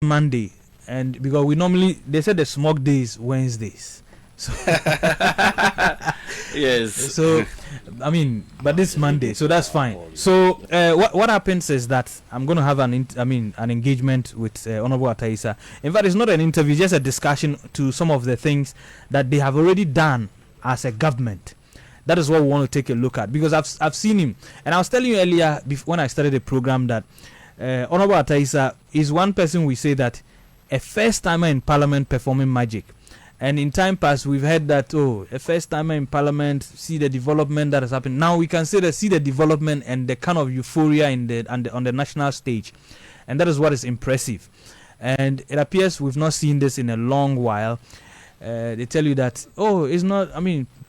Monday, and because they said the smoke day is Wednesdays. So yes. So I mean, but this Monday, so that's fine. So what happens is that I'm going to have an engagement with Hon.Atta. In fact, it's not an interview, just a discussion to some of the things that they have already done as a government. That is what we want to take a look at, because I've seen him, and I was telling you earlier when I started the program that Hon.Atta is one person we say that a first timer in Parliament performing magic. And in time past, we've heard that, a first timer in Parliament, see the development that has happened. Now we can say that see the development and the kind of euphoria on the national stage. And that is what is impressive. And it appears we've not seen this in a long while. They tell you that, it's not,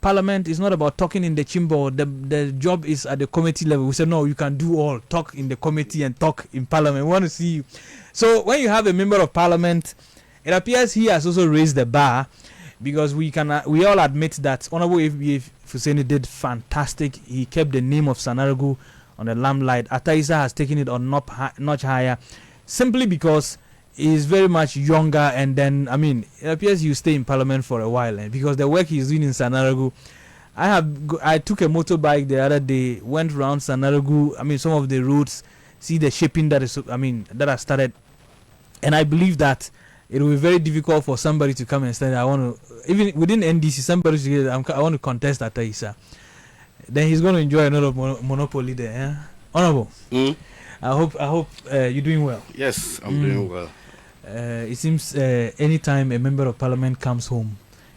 Parliament is not about talking in the chamber. The job is at the committee level. We said, no, you can do all. Talk in the committee and talk in Parliament. We want to see you. So when you have a member of Parliament, it appears he has also raised the bar, because we all admit that Honorable Fuseni did fantastic. He kept the name of Sanaragu on the limelight. Atta has taken it on notch higher, simply because he is very much younger. And then it appears you stay in Parliament for a while, because the work he's doing in Sanaragu. I took a motorbike the other day, went around Sanaragu. Some of the roads, see the shaping that has started, and I believe that it will be very difficult for somebody to come and say, I want to, even within NDC, somebody to say, I want to contest Atta. Then he's going to enjoy another monopoly there. Eh? Honorable, I hope you're doing well. Yes, I'm doing well. It seems anytime a member of Parliament comes home,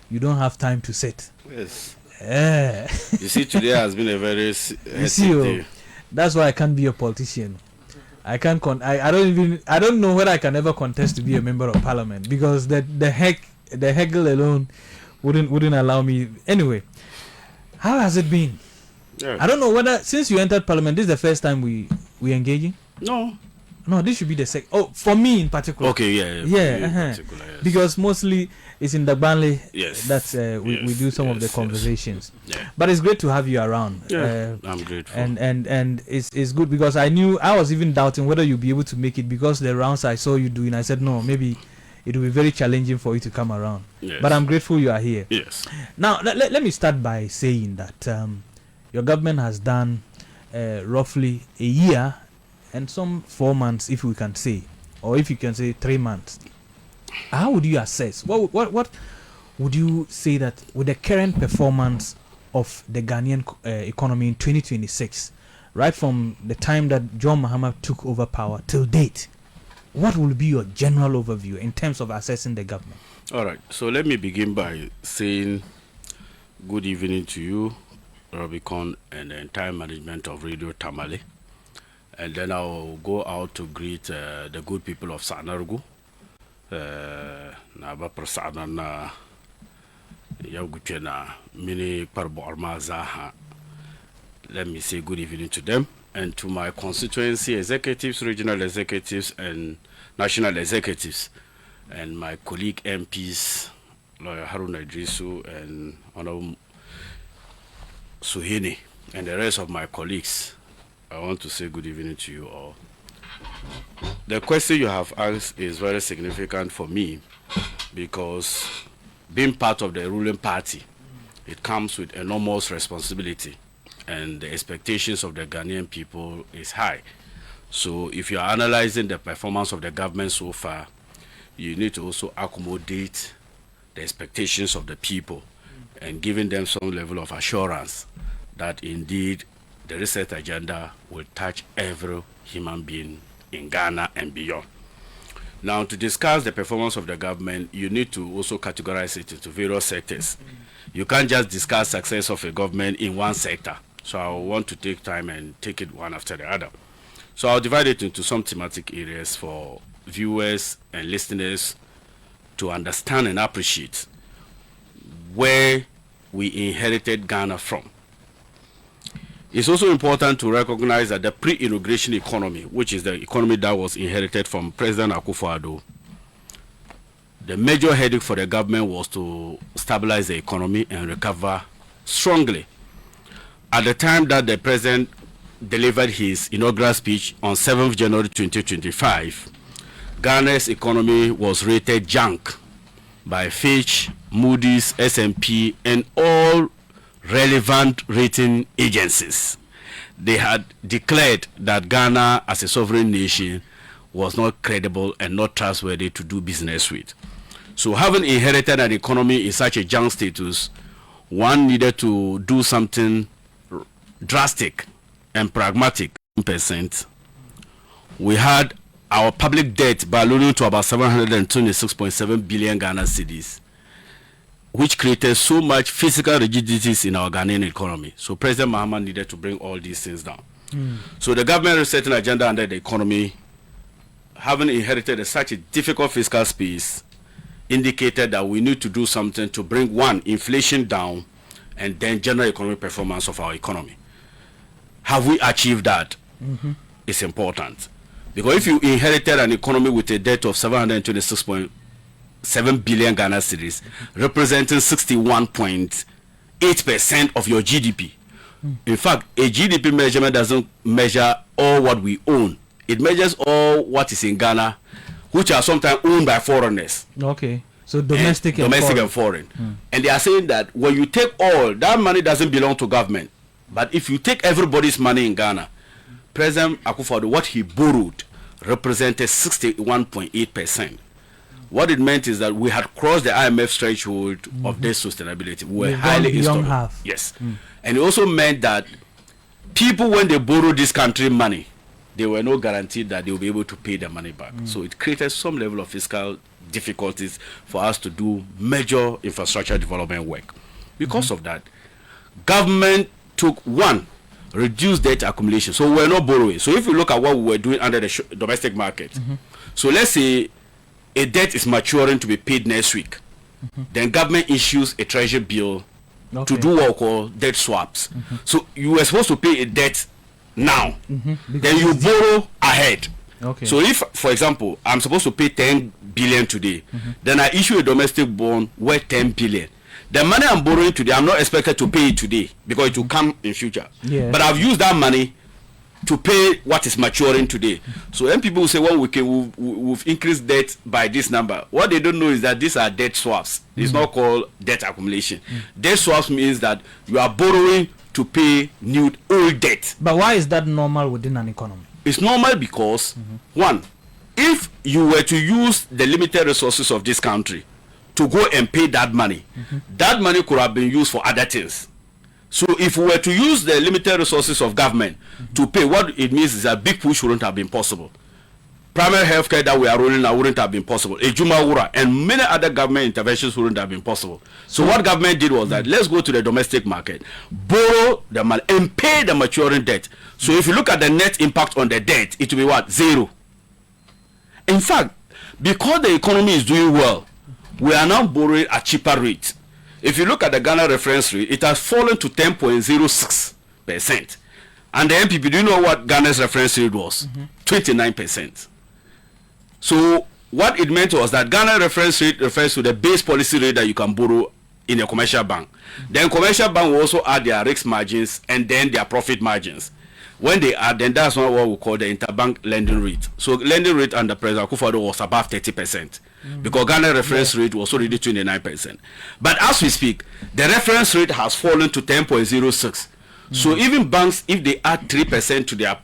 you don't have time to sit. Yes. You see, today has been a very day. That's why I can't be a politician. I can't. I don't know whether I can ever contest to be a member of Parliament, because the heckle alone wouldn't allow me. Anyway, how has it been? Yeah. I don't know whether since you entered Parliament, this is the first time we engaging. No, this should be the second. Oh, for me in particular. Okay, yeah. Particular, yes. Because mostly it's in the Banley. Yes. That's we do some of the conversations. Yes. Yeah. But it's great to have you around. Yeah, I'm grateful. And it's good, because I was even doubting whether you'd be able to make it, because the rounds I saw you doing, I said no, maybe it will be very challenging for you to come around. Yes. But I'm grateful you are here. Yes. Now let me start by saying that your government has done roughly a year and some 4 months, if we can say, or if you can say 3 months. How would you assess? What would you say that with the current performance of the Ghanaian economy in 2026, right from the time that John Mahama took over power till date, what will be your general overview in terms of assessing the government? All right. So let me begin by saying good evening to you, Robicon, and the entire management of Radio Tamale. And then I'll go out to greet the good people of Sanaragu. Naba Prasada na Yaguchena Mini Parborma Zaha. Let me say good evening to them, and to my constituency executives, regional executives, and national executives, and my colleague MPs, Lawyer Haruna Idrisu and Honorable Suhini, and the rest of my colleagues. I want to say good evening to you all. The question you have asked is very significant for me, because being part of the ruling party, it comes with enormous responsibility, and the expectations of the Ghanaian people is high. So if you are analyzing the performance of the government so far, you need to also accommodate the expectations of the people and giving them some level of assurance that indeed the reset agenda will touch every human being in Ghana and beyond. Now, to discuss the performance of the government, you need to also categorize it into various sectors. You can't just discuss success of a government in one sector. So I want to take time and take it one after the other. So I'll divide it into some thematic areas for viewers and listeners to understand and appreciate where we inherited Ghana from. It's also important to recognize that the pre-inauguration economy, which is the economy that was inherited from President Akufo-Addo, the major headache for the government was to stabilize the economy and recover strongly. At the time that the president delivered his inaugural speech on 7th January 2025, Ghana's economy was rated junk by Fitch, Moody's, S&P, and all relevant rating agencies. They had declared that Ghana as a sovereign nation was not credible and not trustworthy to do business with. So having inherited an economy in such a junk status, one needed to do something drastic and pragmatic. Percent. We had our public debt ballooning to about 726.7 billion Ghana cedis, which created so much physical rigidities in our Ghanaian economy. So President Mahama needed to bring all these things down. So the government resetting agenda under the economy, having inherited such a difficult fiscal space, indicated that we need to do something to bring one, inflation down, and then general economic performance of our economy. Have we achieved that? It's important. Because if you inherited an economy with a debt of 726.7 billion Ghana cedis, representing 61.8% of your GDP. In fact, a GDP measurement doesn't measure all what we own. It measures all what is in Ghana, which are sometimes owned by foreigners. Okay. So domestic and foreign. And they are saying that when you take all, that money doesn't belong to government. But if you take everybody's money in Ghana, President Akufo-Addo, what he borrowed represented 61.8%. What it meant is that we had crossed the IMF threshold of debt sustainability. We were highly installed. Yes. And it also meant that people, when they borrow this country money, they were not guaranteed that they will be able to pay the money back. So it created some level of fiscal difficulties for us to do major infrastructure development work. Because of that, government took one, reduced debt accumulation. So we're not borrowing. So if you look at what we were doing under the domestic market, so let's say a debt is maturing to be paid next week, then government issues a treasury bill to do what we call debt swaps. So you were supposed to pay a debt now, then you borrow ahead. So if, for example, I'm supposed to pay 10 billion today, then I issue a domestic bond worth 10 billion. The money I'm borrowing today, I'm not expected to pay it today because it will come in future. But I've used that money to pay what is maturing today. So when people say, well, we've increased debt by this number, what they don't know is that these are debt swaps. It's not called debt accumulation. Debt swaps means that you are borrowing to pay new old debt. But why is that normal within an economy? It's normal because, one, if you were to use the limited resources of this country to go and pay that money, that money could have been used for other things. So if we were to use the limited resources of government to pay, what it means is that big push wouldn't have been possible. Primary healthcare that we are rolling out wouldn't have been possible. Ejuma Wura and many other government interventions wouldn't have been possible. So what government did was that let's go to the domestic market, borrow the money and pay the maturing debt. So if you look at the net impact on the debt, it will be what? Zero. In fact, because the economy is doing well, we are now borrowing at cheaper rates. If you look at the Ghana reference rate, it has fallen to 10.06%. And the MPP, do you know what Ghana's reference rate was? 29%. So what it meant was that Ghana reference rate refers to the base policy rate that you can borrow in a commercial bank. Then commercial bank will also add their risk margins and then their profit margins. When they add, then that's not what we call the interbank lending rate. So lending rate under President Akufo-Addo was above 30%. Because Ghana reference rate was already 29%. But as we speak, the reference rate has fallen to 10.06. So even banks, if they add 3% to their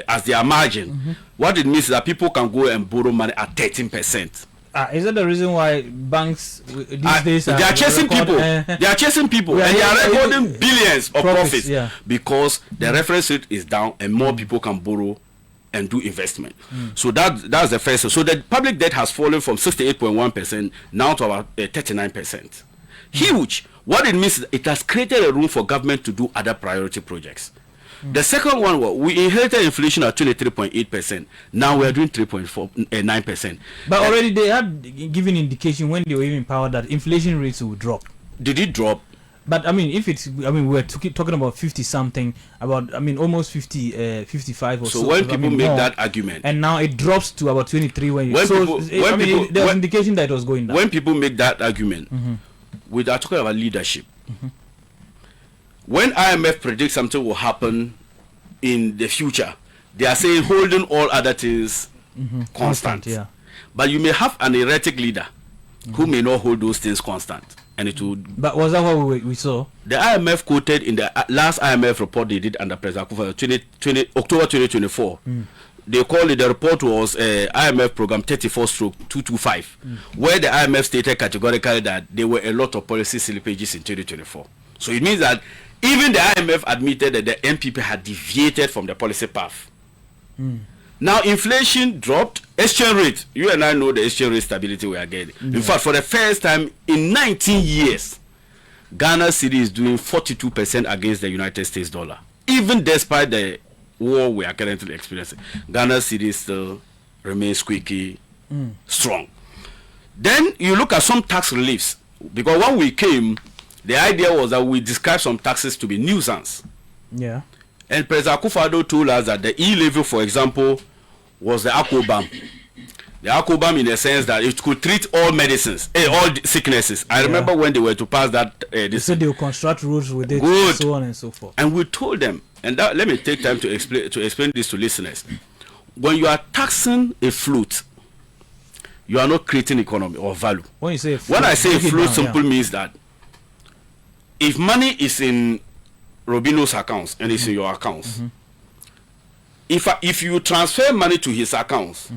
as their margin, what it means is that people can go and borrow money at 13%. Is that the reason why banks these days they are chasing people? They are chasing people, and they are recording billions of profits because the reference rate is down, and more people can borrow and do investment. So that's the first. So the public debt has fallen from 68.1% now to about 39%. Huge. What it means is it has created a room for government to do other priority projects. The second one was we inherited inflation at 23.8%. Now we are doing 3.9%. But already they had given indication when they were in power that inflation rates will drop. Did it drop? But I mean, if it's, I mean, we're talking about 50 something, about, I mean, almost 50, 55 or so. So when people make that argument, and now it drops to about 23 there was indication that it was going down. When people make that argument, we are talking about leadership. When IMF predicts something will happen in the future, they are saying holding all other things constant. But you may have an erratic leader who may not hold those things constant. And it would. But was that what we saw? The IMF quoted in the last IMF report they did under President Akufo, October 2024. They called it, the report was IMF program 34/225, where the IMF stated categorically that there were a lot of policy slippages in 2024. So it means that even the IMF admitted that the NPP had deviated from the policy path. Now inflation dropped, exchange rate, you and I know the exchange rate stability we are getting. In fact, for the first time in 19 years, Ghana cedi is doing 42% against the United States dollar. Even despite the war we are currently experiencing, Ghana cedi still remains squeaky strong. Then you look at some tax reliefs, because when we came, the idea was that we describe some taxes to be nuisance. Yeah. And President Akufo-Addo told us that the e-levy, for example, was the Akobam. The Akobam in the sense that it could treat all medicines, all sicknesses. I remember when they were to pass that. They said they will construct rules with it, Good. and so on and so forth. And we told them, and that, let me take time to explain this to listeners. When you are taxing a float, you are not creating economy or value. When you say when I say float, simple means that if money is in Robino's accounts and it's in your accounts, if you transfer money to his accounts,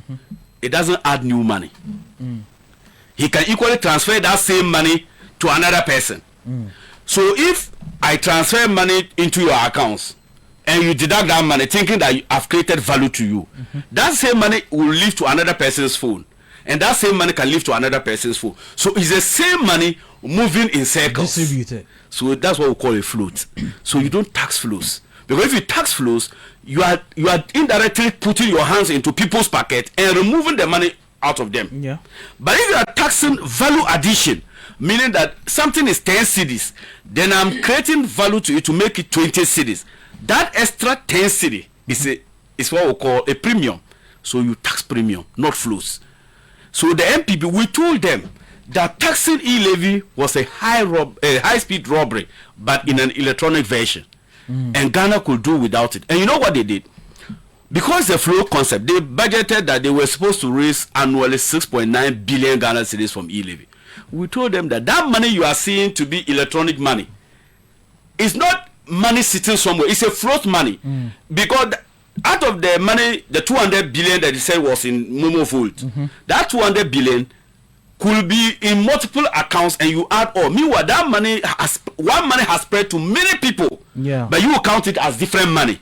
it doesn't add new money. He can equally transfer that same money to another person. So if I transfer money into your accounts and you deduct that money thinking that I've created value to you, that same money will leave to another person's phone, and that same money can leave to another person's phone. So it's the same money moving in circles. Distributed. So that's what we call a float. So you don't tax flows, because if you tax flows, you are indirectly putting your hands into people's pocket and removing the money out of them. Yeah. But if you are taxing value addition, meaning that something is 10 cedis, then I'm creating value to it to make it 20 cedis. That extra 10 cedi is what we call a premium. So you tax premium, not flows. So the MPP, we told them that taxing e-levy was a high-speed robbery, but in an electronic version. And Ghana could do without it. And you know what they did? Because the flow concept, they budgeted that they were supposed to raise annually 6.9 billion Ghana cedis from e-levy. We told them that that money you are seeing to be electronic money is not money sitting somewhere. It's a float money. Because out of the money, the 200 billion that they said was in Momo Vault, that 200 billion could be in multiple accounts, and you add all. Meanwhile, that money has spread to many people. Yeah. But you will count it as different money.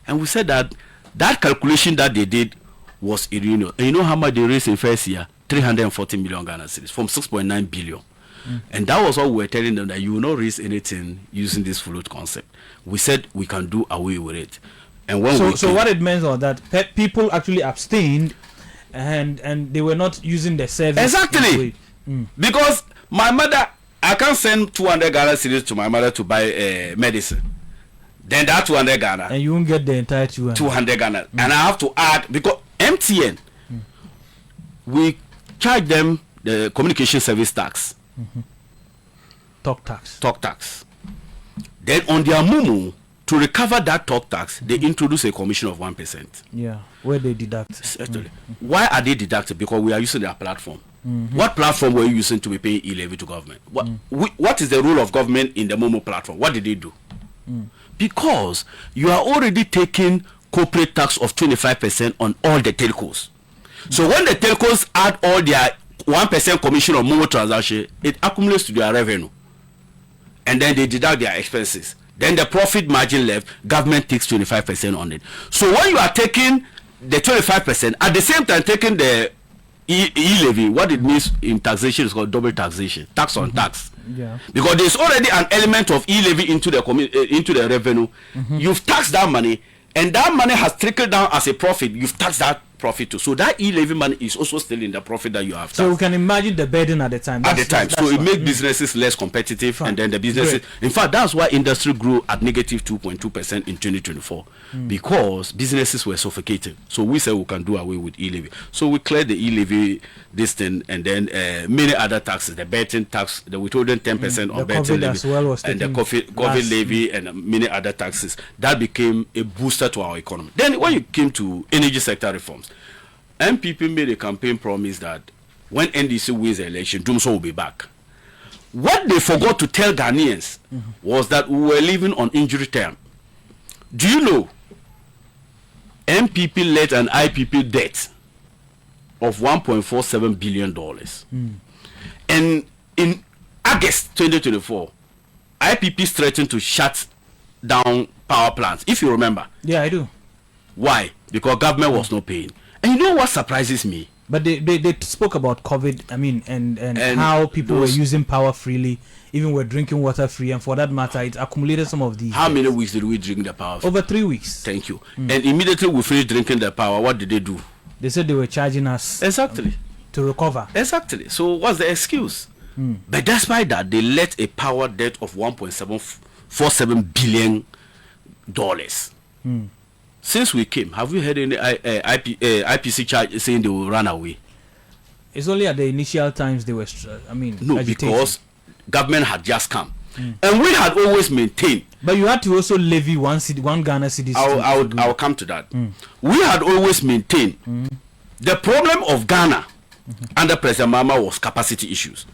And we said that calculation that they did was erroneous. And you know how much they raised in first year? 340 million Ghana cedis from 6.9 billion. And that was what we were telling them, that you will not raise anything using this float concept. We said we can do away with it. And when so what it meant was that people actually abstained, and they were not using the service. Exactly. Because my mother, I can't send 200 Ghana cedis to my mother to buy medicine. Then that 200 Ghana. And you won't get the entire 200 Ghana. And I have to add, because MTN, we charge them the communication service tax. Talk tax. Then on their Mumu, to recover that talk tax, they introduce a commission of 1%. Yeah, where they deduct. Certainly. Why are they deducted? Because we are using their platform. What platform were you using to be paying e-levy to government? What is the role of government in the Momo platform? What did they do? Because you are already taking corporate tax of 25% on all the telcos. So when the telcos add all their 1% commission on Momo transaction, it accumulates to their revenue. And then they deduct their expenses. Then the profit margin left, government takes 25% on it. So when you are taking the 25%, at the same time taking the e-levy, what it means in taxation is called double taxation, tax on tax. Yeah. Because there's already an element of e-levy into the revenue. You've taxed that money, and that money has trickled down as a profit. You've taxed that profit too. So that e-levy money is also still in the profit that you have taxed. So we can imagine the burden at the time. So it makes businesses less competitive. Fine. And then the businesses, in fact, that's why industry grew at negative 2.2% in 2024, because businesses were suffocating. So we said we can do away with e-levy. So we cleared the e-levy, this thing, and then many other taxes, the betting tax, the withholding 10% on betting levy, and the COVID levy, and many other taxes. That became a booster to our economy. Then when you came to energy sector reforms, MPP made a campaign promise that when NDC wins the election, Dumso will be back. What they forgot to tell Ghanaians was that we were living on injury term. Do you know MPP led an IPP debt of $1.47 billion? And in August 2024, IPP threatened to shut down power plants, if you remember. Yeah, I do. Why? Because government was not paying. And you know what surprises me? But they spoke about COVID, I mean, and how people were using power freely, even were drinking water free, and for that matter, it accumulated some of these. How many weeks did we drink the power? Over 3 weeks. Thank you. And immediately we finished drinking the power, what did they do? They said they were charging us. Exactly. To recover. Exactly. So what's the excuse? But despite that, they let a power debt of $1.747 billion. Since we came, have we heard any IPC charge saying they will run away? It's only at the initial times they were, no, agitating. Because government had just come. And we had always maintained. But you had to also levy one Ghana cedi. I'll come to that. We had always maintained the problem of Ghana under President Mahama was capacity issues.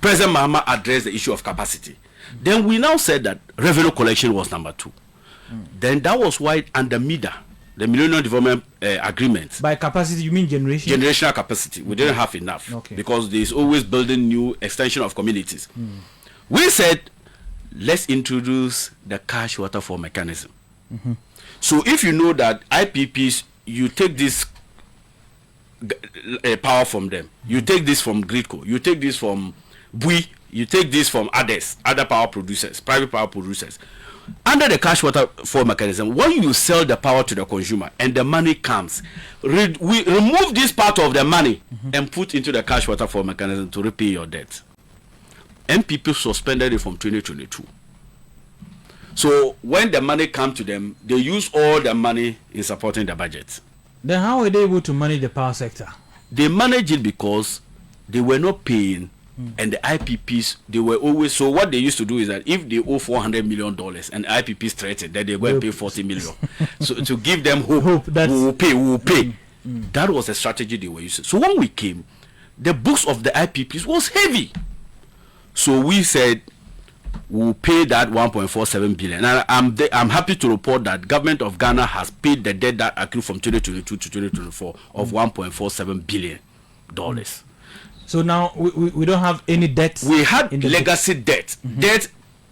President Mahama addressed the issue of capacity. Then we now said that revenue collection was number 2. Then that was why under MIDA, the Millennium Development Agreement. By capacity, you mean generation? Generational capacity. We didn't have enough. Okay. Because there's always building new extension of communities. We said, let's introduce the cash waterfall mechanism. So if you know that IPPs, you take this power from them, you take this from Gridco, you take this from Bui, you take this from others, other power producers, private power producers. Under the cash waterfall mechanism, when you sell the power to the consumer and the money comes, we remove this part of the money and put into the cash waterfall mechanism to repay your debt. MPP suspended it from 2022. So when the money comes to them, they use all the money in supporting the budget. Then how were they able to manage the power sector? They managed it because they were not paying. And the IPPs, they were always, so what they used to do is that if they owe $400 million and IPPs threatened, then they go and pay $40 million. So to give them hope we will pay. That was the strategy they were using. So when we came, the books of the IPPs was heavy. So we said, we'll pay that 1.47 billion. And I'm happy to report that government of Ghana has paid the debt that accrued from 2022 to 2024 of $1.47 billion. So now we don't have any debt. We had legacy debt, debt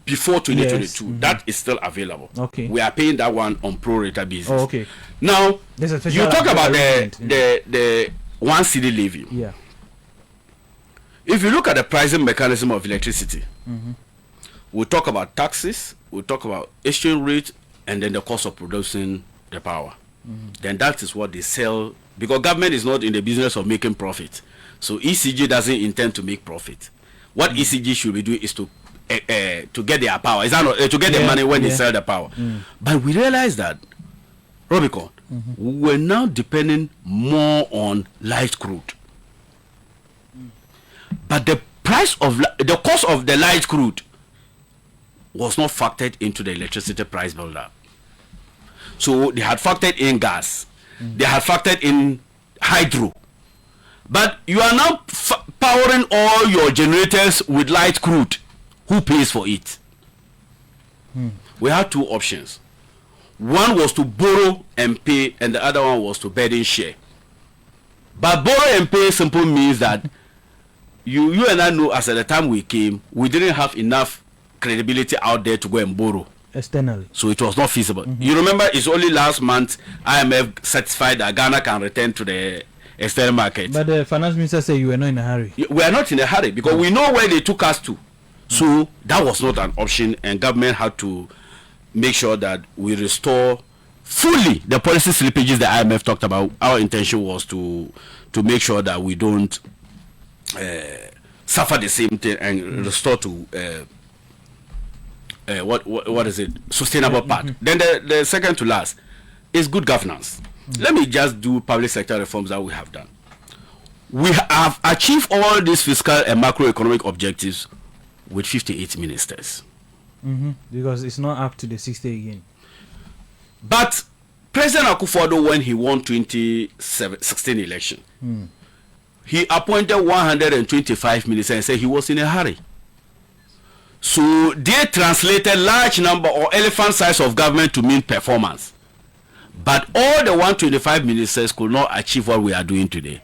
before 2022. Yes. That is still available. Okay. We are paying that one on pro rata basis. Oh, okay. Now you talk about the 1 cedi levy. Yeah. If you look at the pricing mechanism of electricity, we'll talk about taxes, we'll talk about exchange rate, and then the cost of producing the power. Then that is what they sell, because government is not in the business of making profit. So ECG doesn't intend to make profit. What ECG should be doing is to get their power. Is that not, to get the money when they sell the power. But we realized that Robicon, we're now depending more on light crude. But the cost of the light crude was not factored into the electricity price buildup. So they had factored in gas, they had factored in hydro. But you are now powering all your generators with light crude. Who pays for it? We had 2 options. One was to borrow and pay, and the other one was to burden share. But borrow and pay simple means that you and I know, as at the time we came, we didn't have enough credibility out there to go and borrow externally. So it was not feasible. You remember, it's only last month IMF certified that Ghana can return to the external market. But the finance minister said you were not in a hurry. We are not in a hurry because we know where they took us to. So that was not an option, and government had to make sure that we restore fully the policy slippages the IMF talked about. Our intention was to make sure that we don't suffer the same thing and restore to what is it, sustainable part. Then the second to last is good governance. Let me just do public sector reforms that we have done. We have achieved all these fiscal and macroeconomic objectives with 58 ministers. Because it's not up to the 60 again. But President Akufo-Addo, when he won 2016 election, he appointed 125 ministers and said he was in a hurry. So they translated large number or elephant size of government to mean performance. But all the 125 ministers could not achieve what we are doing today.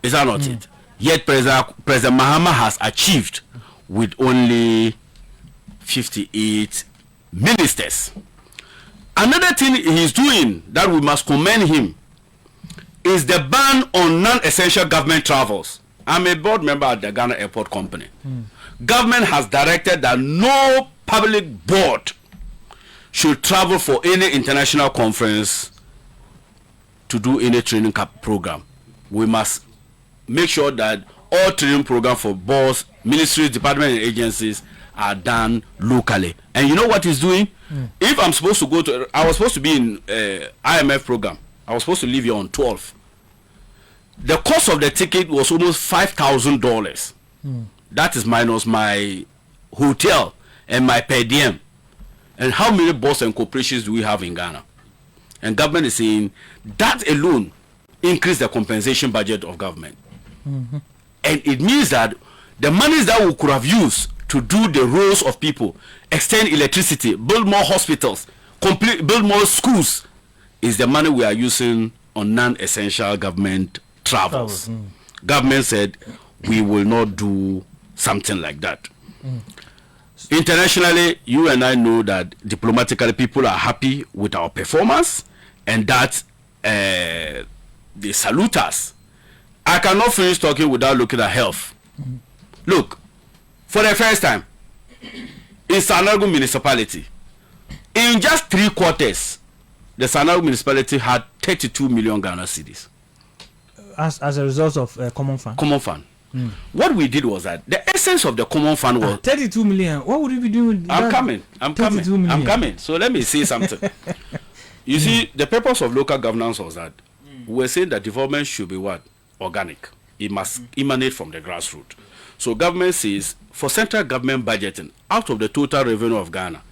Is that not it? Yet President Mahama has achieved with only 58 ministers. Another thing he's doing that we must commend him is the ban on non-essential government travels. I'm a board member at the Ghana Airport Company. Government has directed that no public board should travel for any international conference to do any training program. We must make sure that all training programs for boards, ministries, departments, and agencies are done locally. And you know what he's doing? If I'm supposed to go to, I was supposed to be in IMF program. I was supposed to leave here on 12. The cost of the ticket was almost $5,000. That is minus my hotel and my per diem. And how many boards and corporations do we have in Ghana? And government is saying that alone increase the compensation budget of government. And it means that the monies that we could have used to do the roles of people, extend electricity, build more hospitals, build more schools, is the money we are using on non-essential government travels. Government said we will not do something like that. Internationally, you and I know that diplomatically people are happy with our performance and that they salute us. I cannot finish talking without looking at health. Look, for the first time in Sanargu municipality, in just 3 quarters, the Sanargu municipality had 32 million Ghana cedis. As a result of common fund. Common fund. What we did was that the essence of the common fund was 32 million. What would you be doing with I'm coming. So let me say something. You see, the purpose of local governance was that we're saying that development should be what? Organic. It must emanate from the grassroots. So government says for central government budgeting, out of the total revenue of Ghana,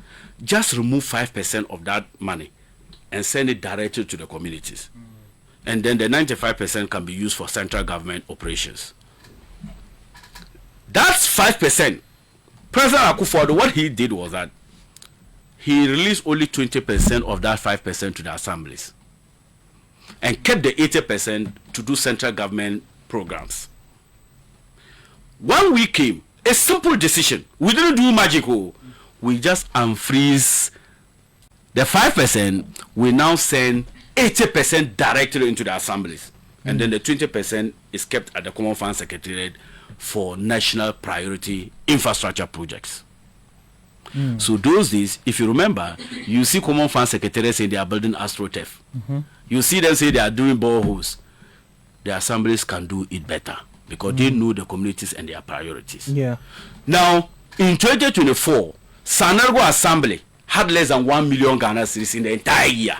just remove 5% of that money and send it directly to the communities. And then the 95% can be used for central government operations. That's 5%. President Akufo-Addo, what he did was that he released only 20% of that 5% to the assemblies and kept the 80% to do central government programs. When we came, a simple decision. We didn't do magic. We just unfreeze the 5%. We now send 80% directly into the assemblies. And then the 20% is kept at the Common Fund Secretariat for national priority infrastructure projects. So those days, if you remember, you see Common Fund Secretariat say they are building AstroTurf. You see them say they are doing boreholes. The assemblies can do it better because they know the communities and their priorities. Now, in 2024, Sanargu Assembly had less than 1 million Ghana cedis in the entire year.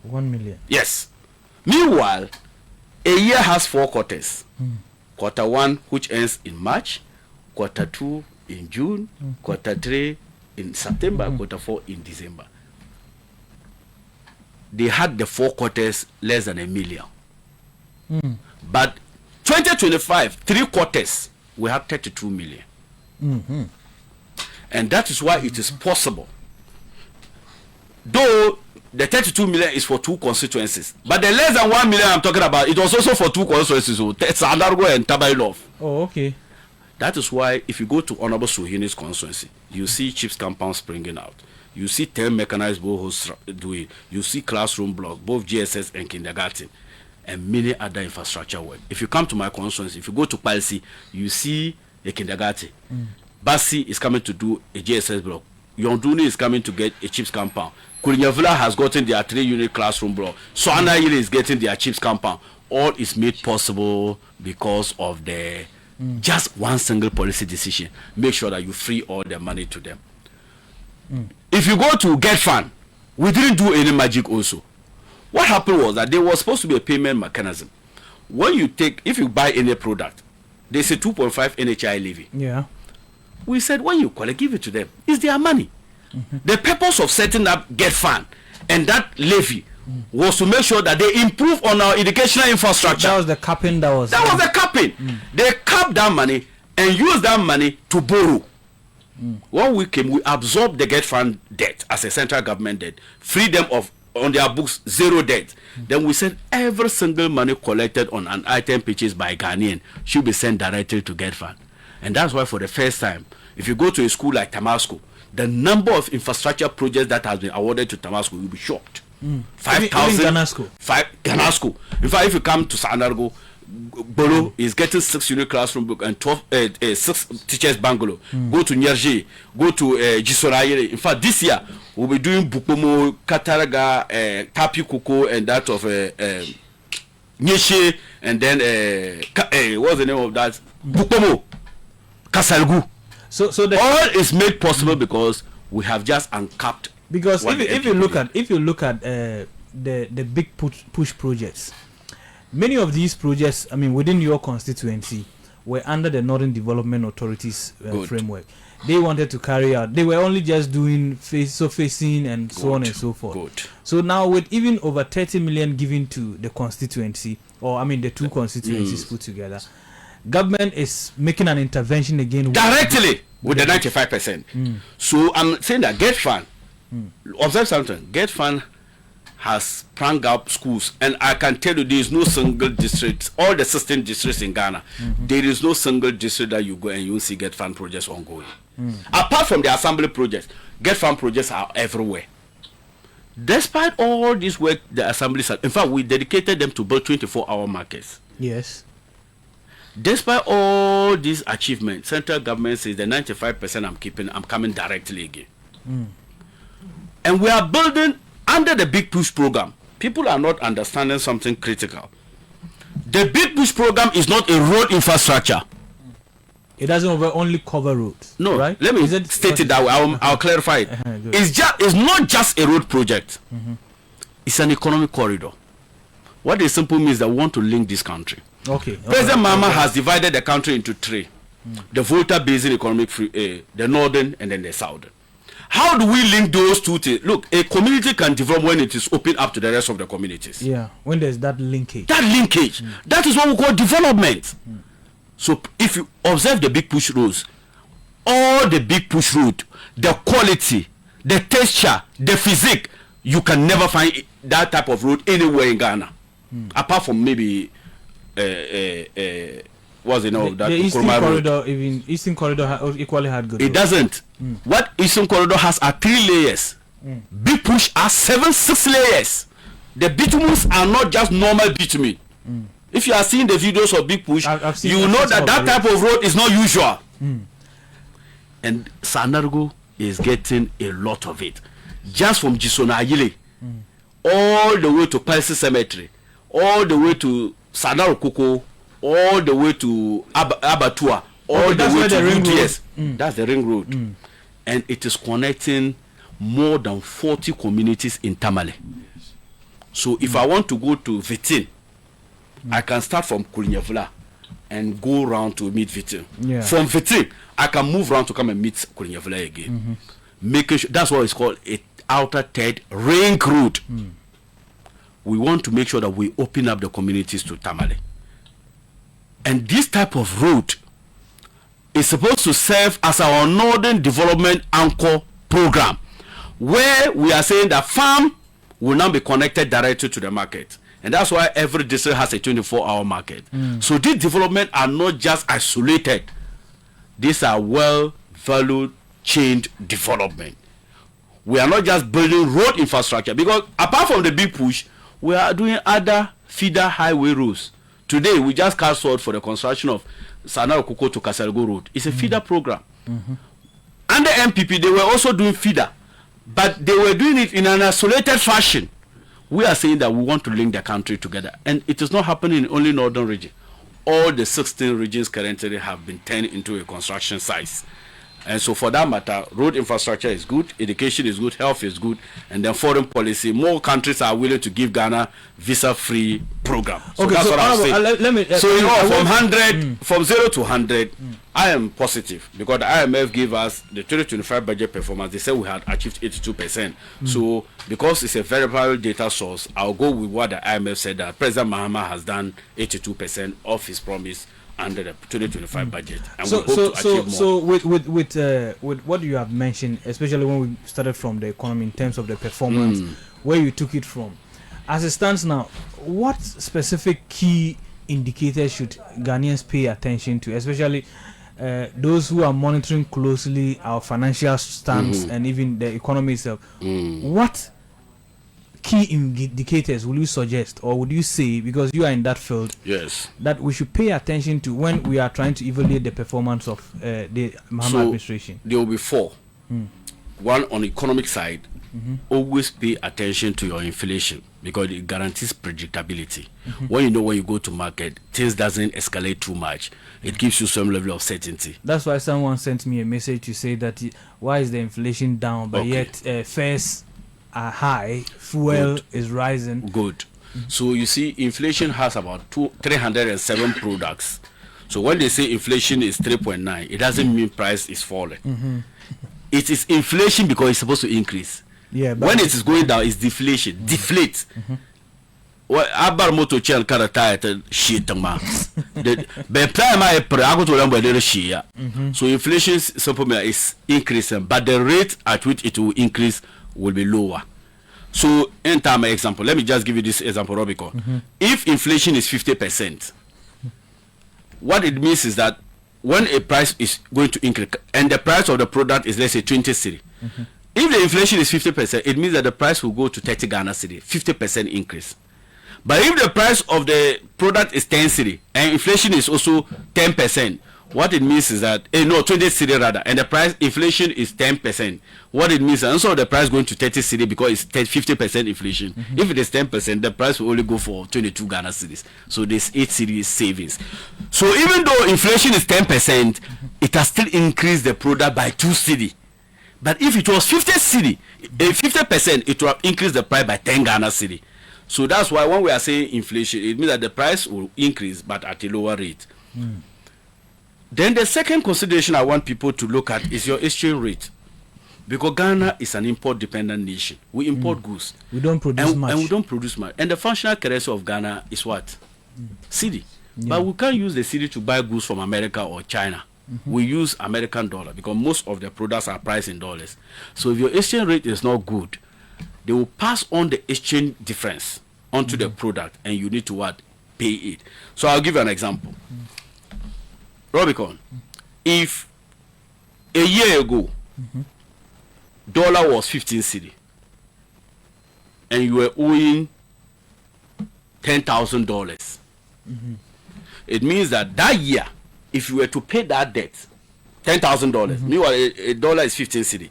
1 million? Yes. Meanwhile, a year has 4 quarters. Quarter 1, which ends in March, quarter 2 in June, quarter 3 in September, quarter 4 in December. They had the 4 quarters less than 1 million. But 2025, 3 quarters, we have 32 million. And that is why it is possible. Though the 32 million is for 2 constituencies, but the less than 1 million I'm talking about, it was also for 2 constituencies. So Sanargu and Tabailov. Oh, okay. That is why if you go to Honorable Suhini's constituency, you see chips compounds springing out. You see 10 mechanized boreholes doing. You see classroom blocks, both GSS and kindergarten, and many other infrastructure work. If you come to my constituency, if you go to Palsi, you see a kindergarten. Basi is coming to do a GSS block. Yonduni is coming to get a chips compound. Kurinyavila has gotten their 3-unit classroom block. Soana Yile is getting their chips compound. All is made possible because of the just one single policy decision. Make sure that you free all the money to them. If you go to Get Fund, we didn't do any magic also. What happened was that there was supposed to be a payment mechanism. When you take, if you buy any product, they say 2.5 NHI levy. Yeah. We said when you collect, give it to them. It's their money. The purpose of setting up Get Fund And that levy was to make sure that they improve on our educational infrastructure. That was the capping. That was the capping. They capped that money and used that money to borrow. When we came, we absorbed the Get Fund debt as a central government debt, free them of on their books zero debt. Then we said every single money collected on an item purchased by Ghanaian should be sent directly to Get Fund. And that's why for the first time, if you go to a school like Tamasco, the number of infrastructure projects that has been awarded to Tamasco, you'll be shocked. 5,000. Ghana school. In fact, if you come to Sanargo, Bolo is getting 6 unit classroom book and 6 teachers bungalow. Go to Nyerje, go to Jisorayere. In fact, this year we'll be doing Bukomo, Kataraga, Tapi Kuko, and that of Nyeshe, and then what's the name of that? Bukomo, Kasalgu. So all is made possible because we have just uncapped. Because if you look at the big push projects, many of these projects, I mean, within your constituency, were under the Northern Development Authorities framework. They wanted to carry out. They were only just doing facing and so on and so forth. So now, with even over 30 million given to the constituency, or I mean the two constituencies put together, government is making an intervention again directly with the 95%. So I'm saying that Get Fund, observe something. Get Fund has sprung up schools, and I can tell you there is no single district, all the 16 districts in Ghana, there is no single district that you go and you see Get Fund projects ongoing. Apart from the assembly projects, Get Fund projects are everywhere. Despite all this work, the assemblies are, in fact, we dedicated them to build 24-hour markets. Yes. Despite all these achievements, central government says the 95% I'm coming directly again. And we are building under the Big Push program. People are not understanding something critical. The Big Push program is not a road infrastructure. It doesn't only cover roads. No, right? Let me state it that way. I'll clarify it. It's not just a road project. It's an economic corridor. What it simply means that we want to link this country. Okay. President Mahama has divided the country into three: the Volta Basin economic free, the northern, and then the southern. How do we link those two things? Look, a community can develop when it is open up to the rest of the communities. Yeah, when there's that linkage. That is what we call development. So if you observe the Big Push roads, all the Big Push road, the quality, the texture, the physique, you can never find that type of road anywhere in Ghana, apart from maybe what's the name of that? The Eastern Corridor, even Eastern Corridor equally had good. It doesn't. What Eastern Corridor has are 3 layers. Big Push are 6 layers. The bitumens are not just normal bitumen. If you are seeing the videos of Big Push, you know that type of road is not usual. And Sanargo is getting a lot of it. Just from Jisonayile, all the way to Palisi Cemetery, all the way to Sanaro Koko, all the way to Abatua, all the way to UTS. That's the ring road. And it is connecting more than 40 communities in Tamale. So if I want to go to Vitin, I can start from Kurinyavula and go around to meet Vitin. From Vitin, I can move around to come and meet Kurinyavula again. Making sure, that's what it's called a outer third ring road. We want to make sure that we open up the communities to Tamale. And this type of road is supposed to serve as our Northern Development Anchor program, where we are saying that farm will now be connected directly to the market. And that's why every district has a 24-hour market. So these developments are not just isolated. These are well-valued chained development. We are not just building road infrastructure, because apart from the Big Push, we are doing other feeder highway roads. Today, we just cast forward for the construction of Sanaro Koko to Kasalgo Road. It's a feeder program. Under MPP, they were also doing feeder, but they were doing it in an isolated fashion. We are saying that we want to link the country together, and it is not happening in only northern region. All the 16 regions currently have been turned into a construction site. And so for that matter, road infrastructure is good, education is good, health is good, and then foreign policy. More countries are willing to give Ghana visa-free program. So okay, that's so what I'm saying. Let me, so from 100, from 0 to 100, I am positive because the IMF gave us the 2025 budget performance. They said we had achieved 82%. So because it's a verifiable data source, I'll go with what the IMF said, that President Mahama has done 82% of his promise under the 2025 budget, and we hope to achieve more. So with what you have mentioned, especially when we started from the economy in terms of the performance, where you took it from, as it stands now, what specific key indicators should Ghanaians pay attention to, especially those who are monitoring closely our financial stance and even the economy itself? What key indicators will you suggest, or would you say, because you are in that field, yes, that we should pay attention to when we are trying to evaluate the performance of the Mahama administration? There will be 4. One, on the economic side, always pay attention to your inflation because it guarantees predictability. When you know when you go to market, things doesn't escalate too much. It gives you some level of certainty. That's why someone sent me a message to say that why is the inflation down, but yet fares are high, fuel is rising. Good. So you see, inflation has about 307 products. So when they say inflation is 3.9, it doesn't mean price is falling. It is inflation because it's supposed to increase. Yeah, but when it is going down, it's deflation. Deflate. Well, abar moto chen karata et shit ma. The prime I go to remember the share. So inflation is increasing, but the rate at which it will increase will be lower. So in term example, let me just give you this example, Robicon. If inflation is 50%, what it means is that when a price is going to increase and the price of the product is, let's say, 20 cedi, if the inflation is 50%, it means that the price will go to 30 Ghana cedi, 50% increase. But if the price of the product is 10 cedi and inflation is also 10%, what it means is that 20 cedi rather, and the price inflation is 10%. What it means, and so the price going to 30 cedi because it's 50% inflation. If it is 10%, the price will only go for 22 Ghana cedis. So there's 8 cedi savings. So even though inflation is 10%, it has still increased the product by 2 cedi. But if it was 50%, it will have increased the price by 10 Ghana cedi. So that's why when we are saying inflation, it means that the price will increase but at a lower rate. Then the second consideration I want people to look at is your exchange rate. Because Ghana is an import-dependent nation. We import goods. We don't produce much. And we don't produce much. And the functional currency of Ghana is what? Cedi. Yeah. But we can't use the cedi to buy goods from America or China. We use American dollar because most of the products are priced in dollars. So if your exchange rate is not good, they will pass on the exchange difference onto the product, and you need to what? Pay it. So I'll give you an example. Robicon, if a year ago dollar was 15 cedi and you were owing $10,000, it means that year, if you were to pay that debt, $10,000, meanwhile a dollar is 15 cedi,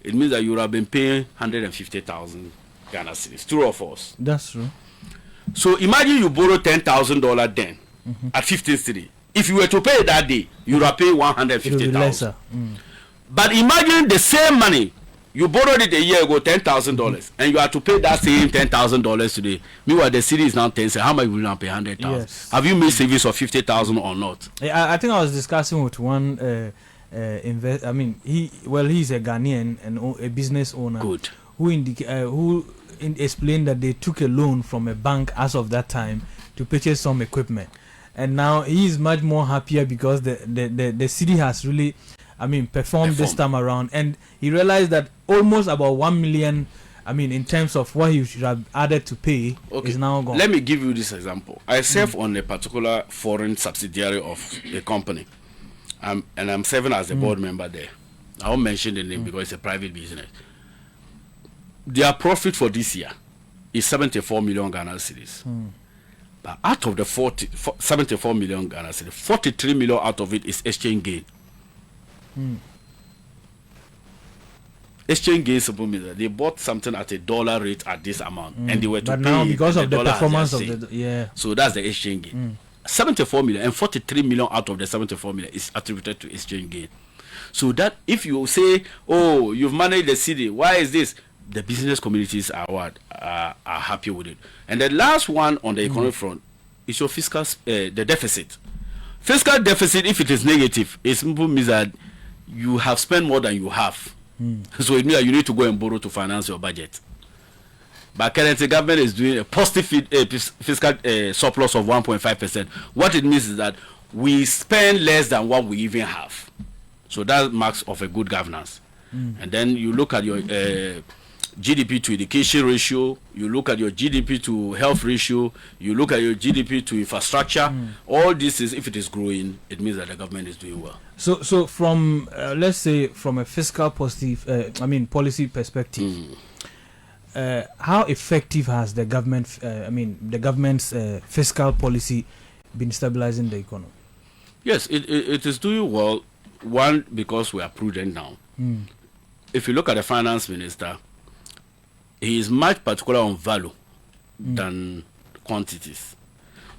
it means that you would have been paying 150,000 Ghana cedis. True or false? That's true. So imagine you borrow $10,000 then at 15 cedi. If you were to pay that day, you would have paid 150,000. But imagine the same money you borrowed it a year ago, $10,000, and you have to pay that same $10,000 today. Meanwhile, the city is now 10. So how much will you now pay? 100,000. Yes. Have you made savings of 50,000 or not? I think I was discussing with one investor. I mean, he's a Ghanaian and a business owner. Good. Who explained that they took a loan from a bank as of that time to purchase some equipment. And now he is much more happier because the city has really, performed this time around. And he realized that almost about 1 million, in terms of what he should have added to pay, is now gone. Let me give you this example. I serve on a particular foreign subsidiary of a company. And I'm serving as a board member there. I won't mention the name because it's a private business. Their profit for this year is 74 million Ghana cedis. But out of the 74 million Ghana cedis, 43 million out of it is exchange gain. Exchange gain simply means that they bought something at a dollar rate at this amount, and they were to pay now because of the performance of So that's the exchange gain. 74 million and 43 million out of the 74 million is attributed to exchange gain. So that if you say, oh, you've managed the city, why is this? The business communities are happy with it. And the last one on the economic front is your fiscal, the deficit. Fiscal deficit, if it is negative, it simply means that you have spent more than you have. So it means that you need to go and borrow to finance your budget. But currently, government is doing a positive fiscal surplus of 1.5%. What it means is that we spend less than what we even have. So that marks of a good governance. And then you look at your GDP to education ratio, you look at your GDP to health ratio, you look at your GDP to infrastructure. All this is, if it is growing, it means that the government is doing well. So from let's say from a fiscal positive, policy perspective, how effective has the government, the government's fiscal policy been stabilizing the economy? Yes, it is doing well. One, because we are prudent now. If you look at the finance minister, he is much particular on value than quantities.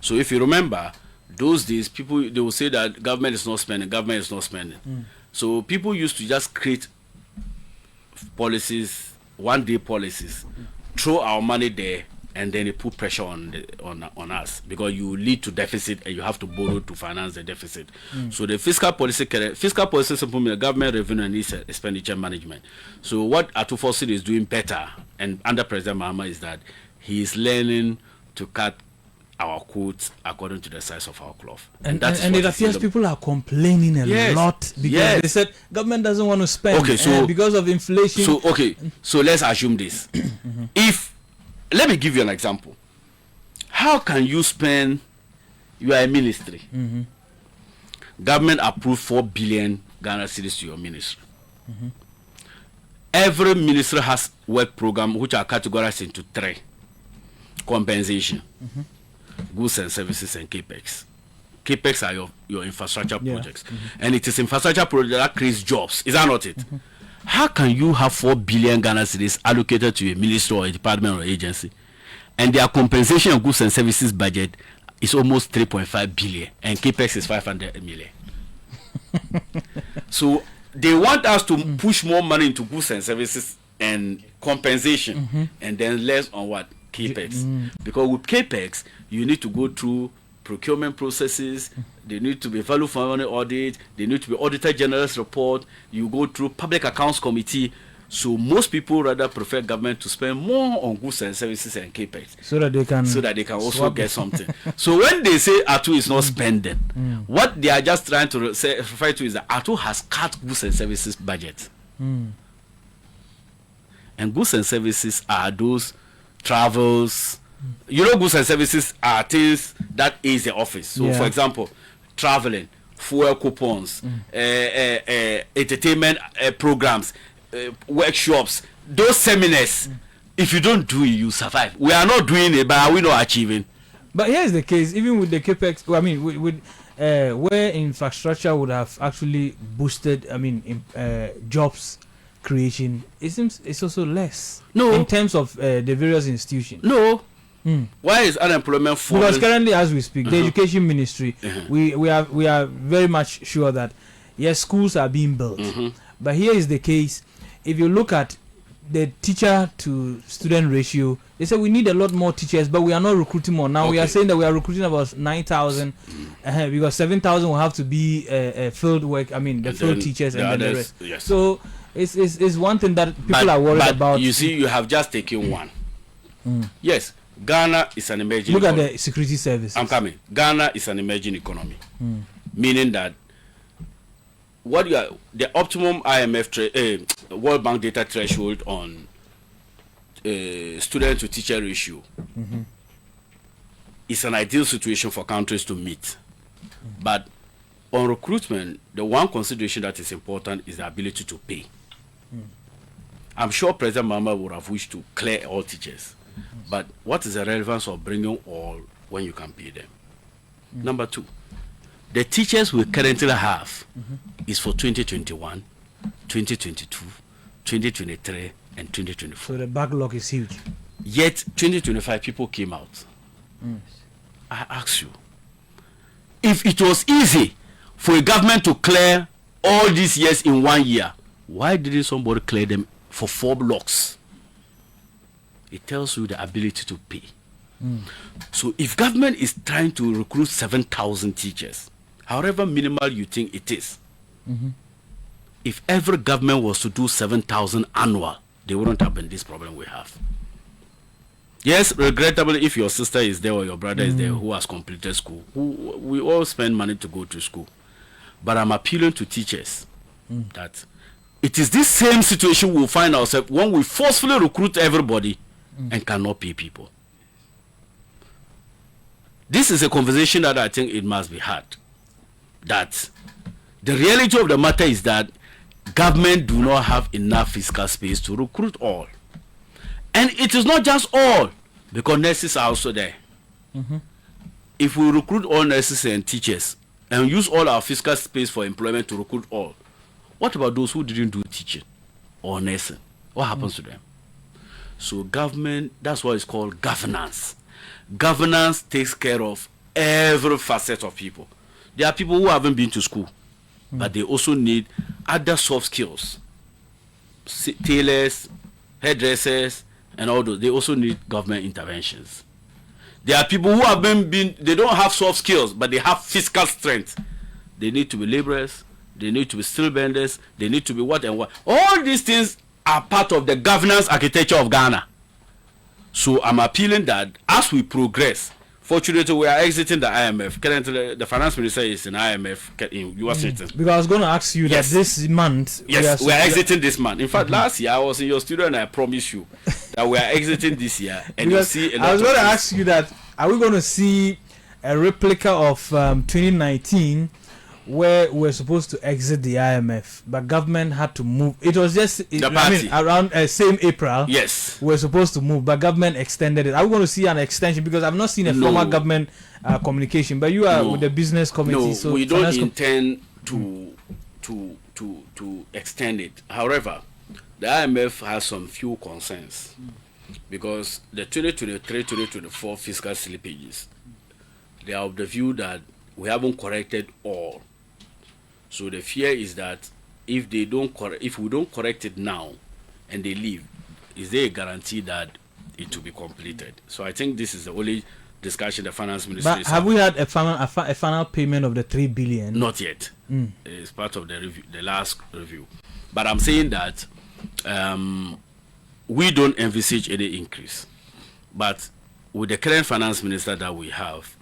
So if you remember, those days, people, they will say that government is not spending. So people used to just create policies, one-day policies, throw our money there, and then they put pressure on us, because you lead to deficit and you have to borrow to finance the deficit. So the fiscal policy simply means government revenue and expenditure management. So what Atufossi is doing better, and under President Mahama, is that he is learning to cut our coats according to the size of our cloth. And it appears people are complaining a lot because they said government doesn't want to spend because of inflation. So let's assume this. Let me give you an example. How can you spend, you are a ministry, government approved 4 billion Ghana cedis to your ministry. Every ministry has work program which are categorized into 3. Compensation, goods and services, and capex. Capex are your infrastructure projects. And it is infrastructure project that creates jobs. Is that not it? How can you have 4 billion Ghana cedis allocated to a ministry or a department or agency, and their compensation of goods and services budget is almost 3.5 billion, and capex is 500 million? So they want us to push more money into goods and services and compensation, and then less on what? Capex. Because with capex, you need to go through procurement processes, they need to be value for money audit, they need to be auditor general's report, you go through public accounts committee. So most people rather prefer government to spend more on goods and services and capex, so that they can also get something. So when they say Atu is not spending, what they are just trying to refer to is that Atu has cut goods and services budget. And goods and services are those travels. You know, goods and services are things that is the office. So for example, traveling, fuel coupons, entertainment programs, workshops, those seminars. If you don't do it, you survive. We are not doing it, but are we not achieving? But here's the case, even with the capex, where infrastructure would have actually boosted, jobs creation, it seems it's also less. No. In terms of the various institutions. No. Why is unemployment falling? Because currently, as we speak, the education ministry, we are very much sure that yes, schools are being built. But here is the case: if you look at the teacher to student ratio, they say we need a lot more teachers, but we are not recruiting more. Now we are saying that we are recruiting about 9,000, because 7,000 will have to be field work. The field teachers and then the rest. Yes. So it's one thing that people are worried about. You see, you have just taken one. Yes. Ghana is an emerging economy. Look at the security services. I'm coming. Ghana is an emerging economy. Meaning that the optimum IMF World Bank data threshold on student to teacher ratio is an ideal situation for countries to meet. But on recruitment, the one consideration that is important is the ability to pay. I'm sure President Mahama would have wished to clear all teachers. But what is the relevance of bringing all when you can pay them? Number 2, the teachers we currently have is for 2021, 2022, 2023, and 2024. So the backlog is huge. Yet 2025 people came out. I ask you, if it was easy for a government to clear all these years in 1 year. Why didn't somebody clear them for 4 blocks? It tells you the ability to pay. So if government is trying to recruit 7,000 teachers, however minimal you think it is, if every government was to do 7,000 annual, they wouldn't have been this problem we have. Yes, regrettably, if your sister is there or your brother is there who has completed school, we all spend money to go to school. But I'm appealing to teachers that it is this same situation we'll find ourselves when we forcefully recruit everybody and cannot pay people. This is a conversation that I think it must be had. That the reality of the matter is that government do not have enough fiscal space to recruit all. And it is not just all, because nurses are also there. If we recruit all nurses and teachers and use all our fiscal space for employment to recruit all, what about those who didn't do teaching or nursing? What happens to them? So government, that's what it's called governance. Governance takes care of every facet of people. There are people who haven't been to school, but they also need other soft skills. Tailors, hairdressers, and all those. They also need government interventions. There are people who haven't been, they don't have soft skills, but they have physical strength. They need to be laborers, they need to be steel benders, they need to be what and what. All these things are part of the governance architecture of Ghana. So I'm appealing that as we progress, fortunately we are exiting the IMF. Currently the finance minister is in IMF in US citizens. Because I was going to ask you that this month. Yes, we are exiting this month. In fact, last year I was in your studio and I promise you that we are exiting this year. And you see a lot. I was going to ask you that, are we going to see a replica of 2019 where we're supposed to exit the IMF, but government had to move? It was just around same April. Yes, we're supposed to move, but government extended it. Are we going to see an extension? Because I've not seen a formal government communication. But you are with the business committee. No, so we don't intend to extend it. However, the IMF has some few concerns because the 2023-2024 fiscal slippages, they are of the view that we haven't corrected all. So the fear is that if we don't correct it now and they leave, is there a guarantee that it will be completed? So I think this is the only discussion the finance ministry. But have we had a final payment of the 3 billion? Not yet. It's part of the review, the last review. But I'm saying that we don't envisage any increase. But with the current finance minister that we have,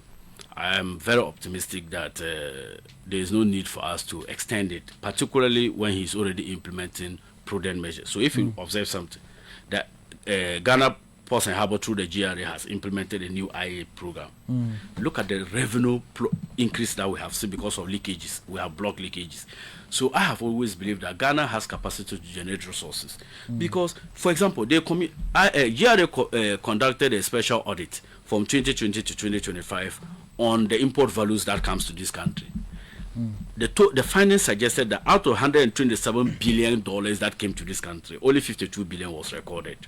I am very optimistic that there is no need for us to extend it, particularly when he's already implementing prudent measures. So if you observe something, that Ghana Ports and Harbour through the GRA has implemented a new IA program. Look at the revenue increase that we have seen because of leakages. We have block leakages. So I have always believed that Ghana has capacity to generate resources. Because, for example, GRA conducted a special audit from 2020 to 2025 on the import values that comes to this country. The findings suggested that out of $127 billion that came to this country, only 52 billion was recorded.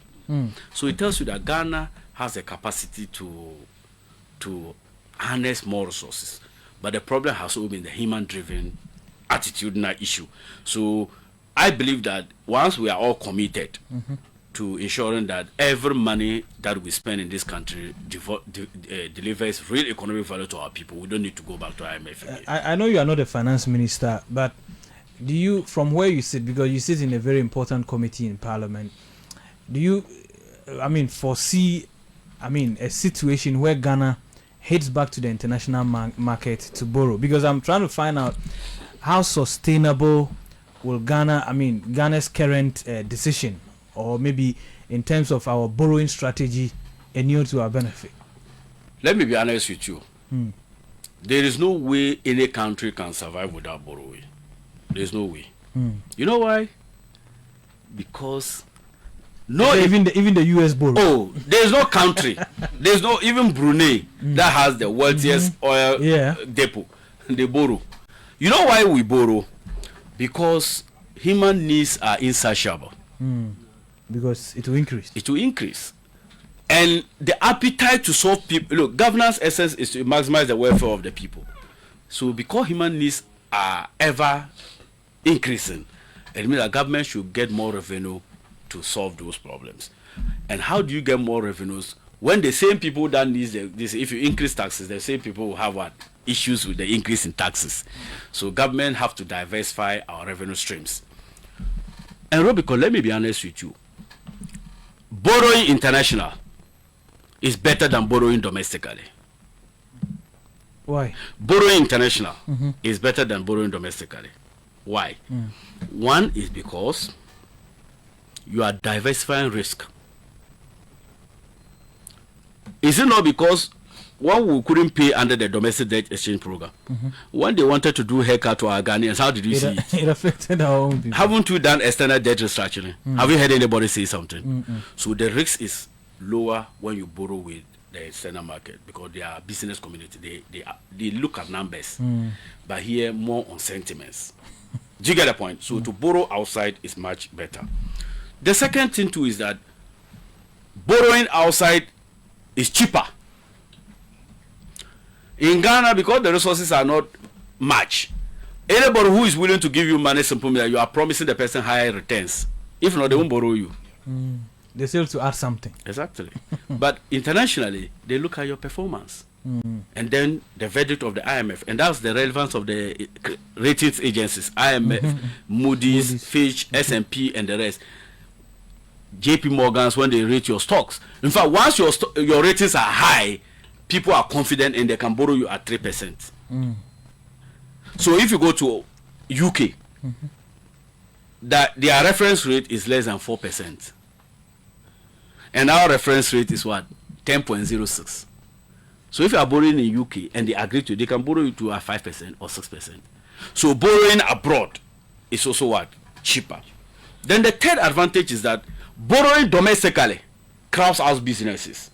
So it tells you that Ghana has a capacity to harness more resources. But the problem has always been the human-driven attitudinal issue. So I believe that once we are all committed to ensuring that every money that we spend in this country delivers real economic value to our people, we don't need to go back to IMF again. I know you are not a finance minister, but do you, from where you sit, because you sit in a very important committee in Parliament, do you, foresee, a situation where Ghana heads back to the international market to borrow? Because I'm trying to find out how sustainable will Ghana's current decision, or maybe in terms of our borrowing strategy, inure to our benefit. Let me be honest with you. There is no way any country can survive without borrowing. There's no way. You know why? Because even the US borrow. Oh, there's no country. There's no even Brunei that has the wealthiest oil depot. They borrow. You know why we borrow? Because human needs are insatiable. Because it will increase. It will increase. And the appetite to solve people, look, governance essence is to maximize the welfare of the people. So because human needs are ever increasing, it means that government should get more revenue to solve those problems. And how do you get more revenues when the same people that needs this? If you increase taxes, the same people will have what issues with the increase in taxes. So government have to diversify our revenue streams. And Robicon, let me be honest with you. Borrowing international is better than borrowing domestically. Why? Borrowing international is better than borrowing domestically. Why? One is because you are diversifying risk. Is it not because one we couldn't pay under the domestic debt exchange program? When they wanted to do haircut to our Ghanaians, how did you see it? It affected our own people. Haven't we done external debt restructuring? Have you heard anybody say something? So the risk is lower when you borrow with the external market because they are business community. They look at numbers, but here more on sentiments. Do you get the point? So to borrow outside is much better. The second thing too is that borrowing outside is cheaper. In Ghana, because the resources are not much, anybody who is willing to give you money simply you are promising the person higher returns. If not, they won't borrow you. They still have to add something. Exactly. But internationally, they look at your performance. And then the verdict of the IMF. And that's the relevance of the ratings agencies. IMF, Moody's, Fitch, S&P, and the rest. JP Morgan's when they rate your stocks. In fact, once your ratings are high, people are confident and they can borrow you at 3%. So if you go to UK, that their reference rate is less than 4%. And our reference rate is what? 10.06. So if you are borrowing in UK and they agree to, they can borrow you to at 5% or 6%. So borrowing abroad is also what? Cheaper. Then the third advantage is that borrowing domestically crowds out businesses.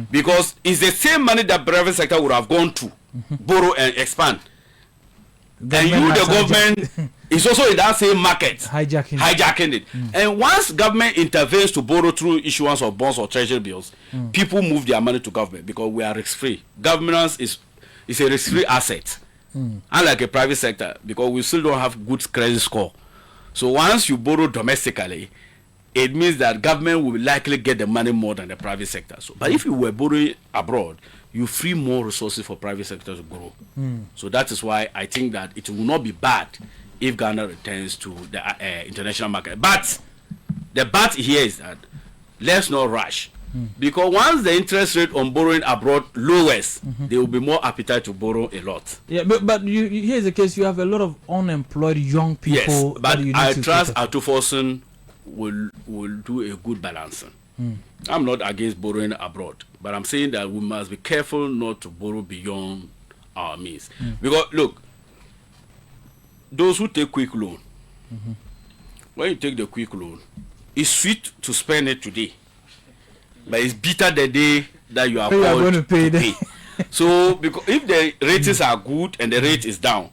Because it's the same money that private sector would have gone to borrow and expand. And you, the government, is also in that same market hijacking it. And once government intervenes to borrow through issuance of bonds or treasury bills, people move their money to government because we are risk-free. Governance is a risk-free asset, unlike a private sector, because we still don't have good credit score. So once you borrow domestically, it means that government will likely get the money more than the private sector. So, but if you were borrowing abroad, you free more resources for private sector to grow. So that is why I think that it will not be bad if Ghana returns to the international market. But the but here is that let's not rush. Because once the interest rate on borrowing abroad lowers, there will be more appetite to borrow a lot. Yeah, but here's the case: you have a lot of unemployed young people. Yes, but I trust Atufosun will do a good balancing. I'm not against borrowing abroad, but I'm saying that we must be careful not to borrow beyond our means. Because look, those who take quick loan, when you take the quick loan, it's sweet to spend it today, but it's bitter the day that you are called to pay. So because if the ratings are good and the rate is down,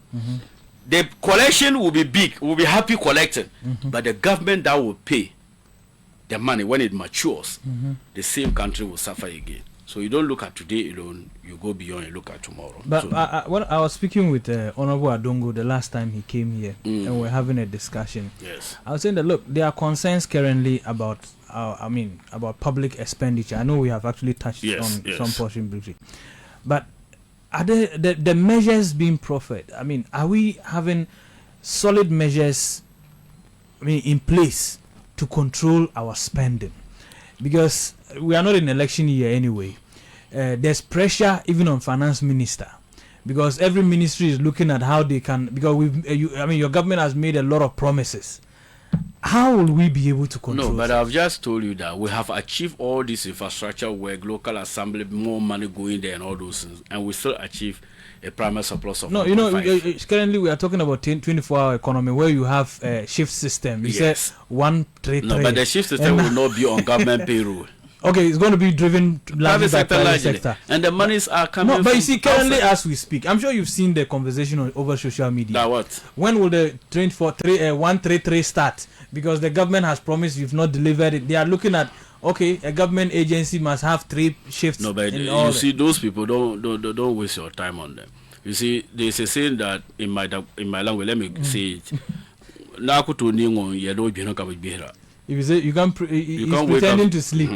the collection will be big, will be happy collecting, but the government that will pay the money when it matures, the same country will suffer again. So you don't look at today alone, you go beyond and look at tomorrow. But so, when I was speaking with Honorable Adongo the last time he came here, and we're having a discussion. Yes. I was saying that look, there are concerns currently about about public expenditure. I know we have actually touched on some portion briefly, but are the measures being proffered? I mean, are we having solid measures in place to control our spending? Because we are not in election year anyway. There's pressure even on finance minister, because every ministry is looking at how they can, because your government has made a lot of promises. How will we be able to control? No, but I've just told you that we have achieved all this infrastructure work, local assembly, more money going there and all those things, and we still achieve a primary surplus of 1.5. Currently we are talking about 24-hour economy where you have a shift system. You said 1-3-3. No, but the shift system will not be on government payroll. Okay, it's going to be driven private sector, and the monies are coming. No, but you see, currently as we speak, I'm sure you've seen the conversation over social media. That what? When will the 1-3-3 start? Because the government has promised, you've not delivered it. They are looking at, okay, a government agency must have 3 shifts. No, but you see, those people don't waste your time on them. You see, there's a saying that in my language, let me say it. If you say you can't, he's pretending to sleep.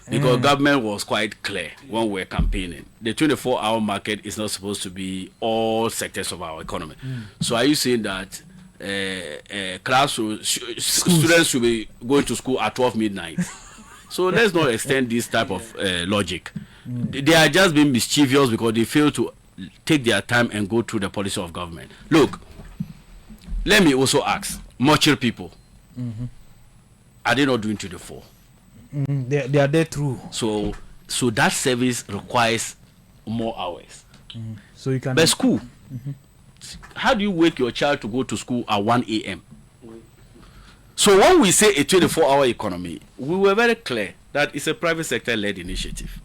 Because government was quite clear when we were campaigning. The 24-hour market is not supposed to be all sectors of our economy. So are you saying that students should be going to school at 12 midnight? So let's not extend this type of logic. They are just being mischievous because they fail to take their time and go through the policy of government. Look, let me also ask, mature people, are they not doing 24? They are there through. So that service requires more hours. So you can. But school, how do you wake your child to go to school at 1 a.m.? So when we say a 24-hour economy, we were very clear that it's a private sector-led initiative,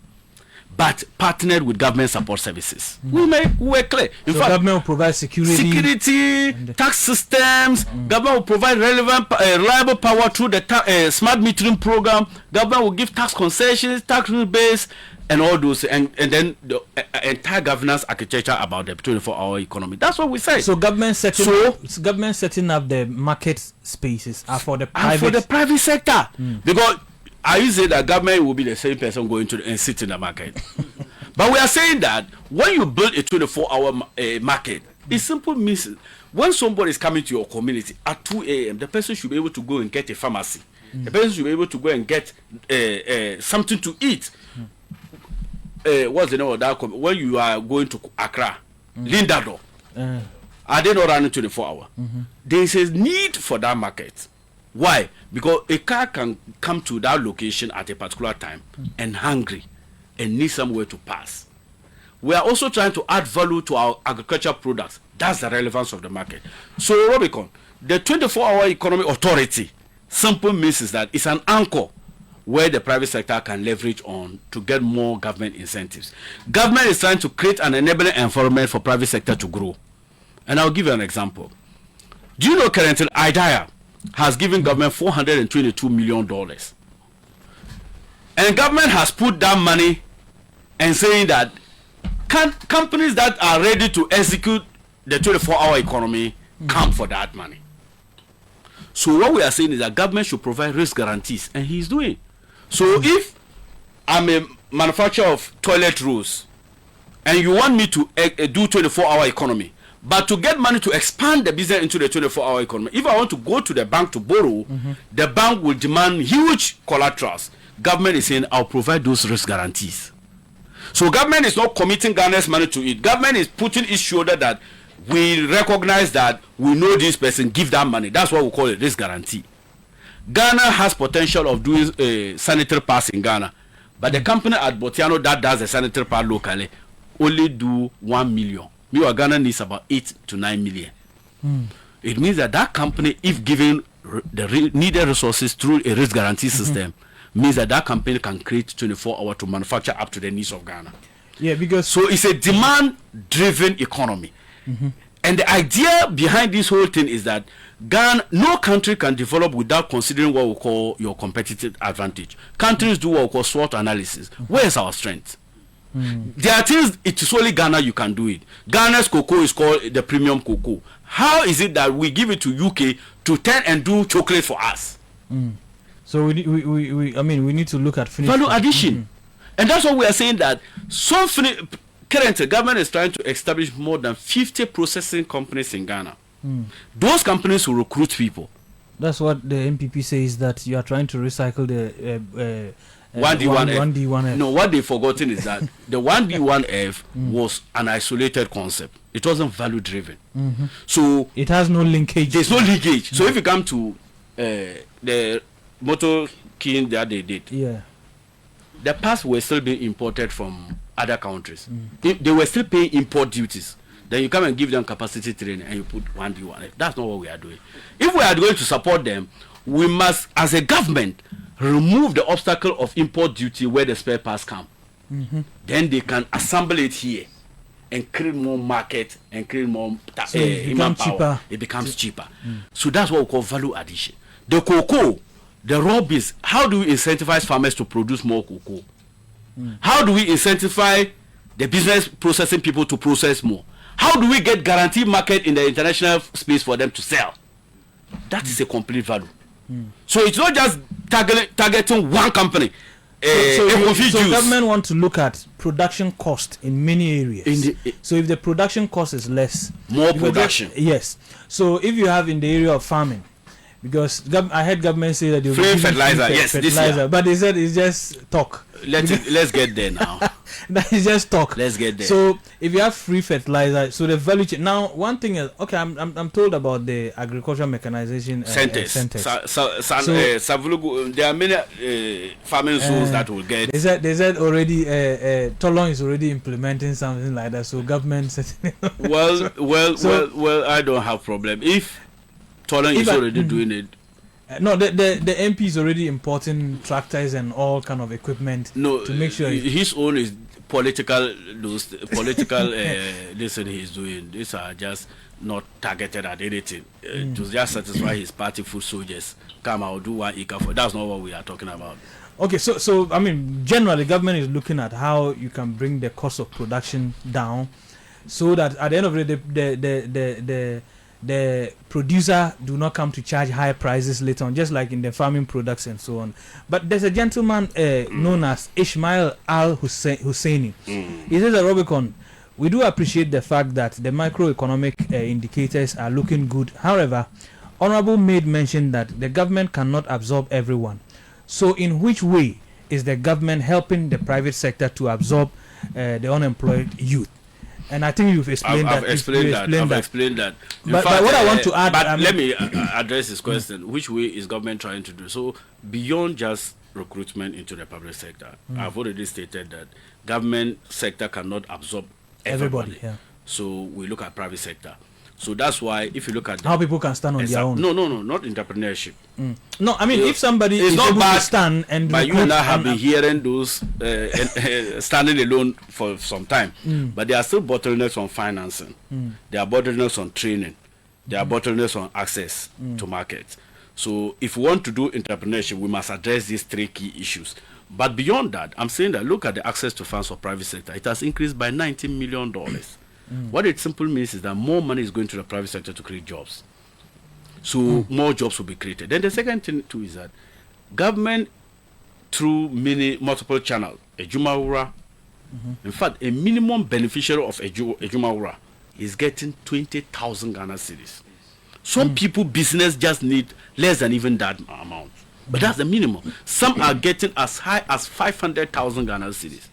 but partnered with government support services. We were clear. In fact, government will provide security, tax systems. Government will provide relevant, reliable power through the smart metering program. Government will give tax concessions, tax rebates, and all those, and then the entire governance architecture about the 24-hour economy. That's what we say. So government setting up the market spaces are for the private sector. Because I used to say that government will be the same person going to and sit in the market. But we are saying that when you build a 24-hour market, it simply means when somebody is coming to your community at 2 a.m., the person should be able to go and get a pharmacy. The person should be able to go and get something to eat. What's the name of that? When you are going to Accra, Lindado, are they not running 24 hours? There is a need for that market. Why? Because a car can come to that location at a particular time and hungry and need somewhere to pass. We are also trying to add value to our agricultural products. That's the relevance of the market. So Robicon, the 24-hour economy authority simple means is that it's an anchor where the private sector can leverage on to get more government incentives. Government is trying to create an enabling environment for private sector to grow. And I'll give you an example. Do you know currently Hon.Atta has given government $422 million. And government has put that money and saying that companies that are ready to execute the 24-hour economy come for that money. So what we are saying is that government should provide risk guarantees, and he's doing. So if I'm a manufacturer of toilet rolls and you want me to do 24-hour economy, but to get money to expand the business into the 24-hour economy, if I want to go to the bank to borrow, the bank will demand huge collaterals. Government is saying, I'll provide those risk guarantees. So government is not committing Ghana's money to it. Government is putting its shoulder that we recognize that we know this person, give that money. That's what we call a risk guarantee. Ghana has potential of doing a sanitary pass in Ghana, but the company at Botiano that does the sanitary pass locally only do 1 million. Meanwhile, Ghana needs about 8 to 9 million. It means that company, if given the needed resources through a risk guarantee system, means that company can create 24 hours to manufacture up to the needs of Ghana. Yeah, because so it's a demand-driven economy. And the idea behind this whole thing is that Ghana, no country can develop without considering what we call your competitive advantage. Countries do what we call SWOT analysis. Where is our strength? There are things, it is only Ghana you can do it. Ghana's cocoa is called the premium cocoa. How is it that we give it to UK to turn and do chocolate for us? So we need to look at value addition. And that's what we are saying, that currently government is trying to establish more than 50 processing companies in Ghana. Those companies will recruit people. That's what the MPP says, that you are trying to recycle the 1D1F. No, what they've forgotten is that the 1D1F was an isolated concept. It wasn't value driven. So it has no linkage. There's no linkage. So if you come to the motor king that they did, the parts were still being imported from other countries. If they were still paying import duties, then you come and give them capacity training and you put 1D1F. That's not what we are doing. If we are going to support them, we must, as a government, remove the obstacle of import duty where the spare parts come. Then they can assemble it here and create more market and create more human power. Cheaper. It becomes cheaper. So that's what we call value addition. The cocoa, the raw beans, how do we incentivize farmers to produce more cocoa? How do we incentivize the business processing people to process more? How do we get guaranteed market in the international space for them to sell? That is a complete value. So it's not just targeting one company. So government want to look at production cost in many areas. So if the production cost is less, more production. Yes. So if you have in the area of farming, because I heard government say that they will free fertilizer, yes, fertilizer, this year. But they said it's just talk. Let's get there now. That is just talk. Let's get there. So if you have free fertilizer, so the value chain. Now, one thing is, okay, I'm told about the agricultural mechanization centers. There are many farming schools that will get. They said already. Tolong is already implementing something like that. So government. Well, I don't have problem if Tolong is already doing it. No, the MP is already importing tractors and all kind of equipment to make sure his own is political. Those political listen he's doing. These are just not targeted at anything to just satisfy his party foot soldiers. Come out, do one acre for. That's not what we are talking about. Okay, so I mean, generally, government is looking at how you can bring the cost of production down, so that at the end of the day, the producer do not come to charge higher prices later on, just like in the farming products and so on. But there's a gentleman known as Ismail Al-Husseini. He says at Robicon, we do appreciate the fact that the macroeconomic indicators are looking good. However, Honorable made mention that the government cannot absorb everyone. So in which way is the government helping the private sector to absorb the unemployed youth? And I think you've explained that. I've explained that. But what I want to add... But let me address this question. Which way is government trying to do? So, beyond just recruitment into the public sector, I've already stated that government sector cannot absorb everybody. Yeah. So, we look at private sector. So, that's why, if you look at... How people can stand on their own. No, not entrepreneurship. No, I mean, if somebody is able to stand and... But you and I have been hearing those standing alone for some time. But there are still bottlenecks on financing. There are bottlenecks on training. There are bottlenecks on access to markets. So if we want to do entrepreneurship, we must address these three key issues. But beyond that, I'm saying that look at the access to funds for private sector. It has increased by $19 million. What it simply means is that more money is going to the private sector to create jobs. So more jobs will be created. Then the second thing too is that government, through multiple channels, Ejumawura, in fact, a minimum beneficiary of Ejumawura is getting 20,000 Ghana cedis. Some people, business just need less than even that amount. But that's the minimum. Some are getting as high as 500,000 Ghana cedis.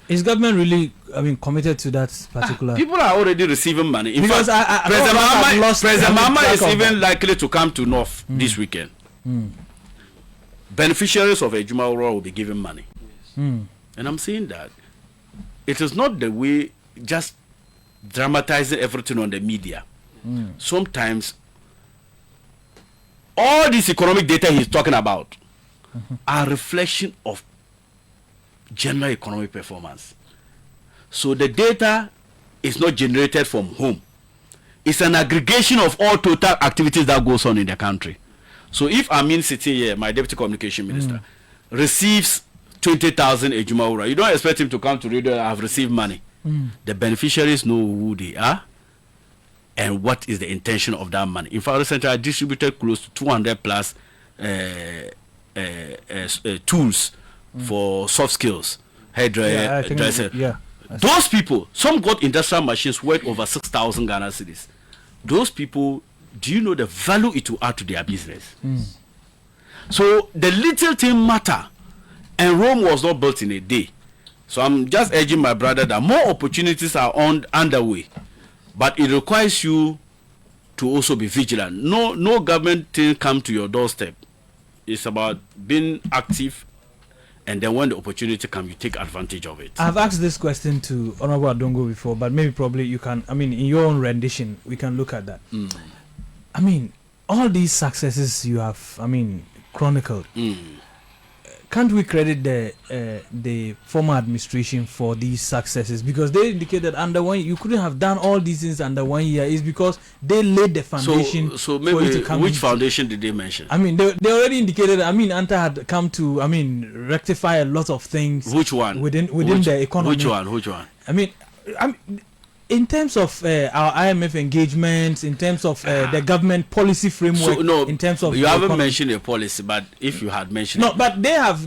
Is government really, committed to that particular? People are already receiving money. In because fact, President Mama is even likely to come to North this weekend. Beneficiaries of Ejumawura will be given money. And I'm saying that it is not the way just dramatizing everything on the media. Sometimes all this economic data he's talking about are reflection of general economic performance. So the data is not generated from home. It's an aggregation of all total activities that goes on in the country. So if Amin sitting here, my deputy communication minister, receives 20,000 Ejumawura, you don't expect him to come to radio and have received money. The beneficiaries know who they are and what is the intention of that money. In fact, recently I distributed close to 200 plus tools for soft skills, hairdresser. Those people, some got industrial machines worth over 6,000 Ghana cedis. Those people, do you know the value it will add to their business? So the little thing matter, and Rome was not built in a day. So I'm just urging my brother that more opportunities are underway, but it requires you to also be vigilant. No government thing come to your doorstep. It's about being active, and then when the opportunity comes, you take advantage of it. I've asked this question to Honorable Adongo before, but maybe probably you can, in your own rendition, we can look at that. All these successes you have, chronicled, can't we credit the former administration for these successes? Because they indicated under one, you couldn't have done all these things under 1 year. Is because they laid the foundation. So maybe for it to come which foundation did they mention? They already indicated. Hon.Atta had come to rectify a lot of things. Which one? Within the economy. Which one? in terms of our IMF engagements, in terms of the government policy framework, so, no, in terms of you haven't mentioned a policy, but if you had mentioned but they have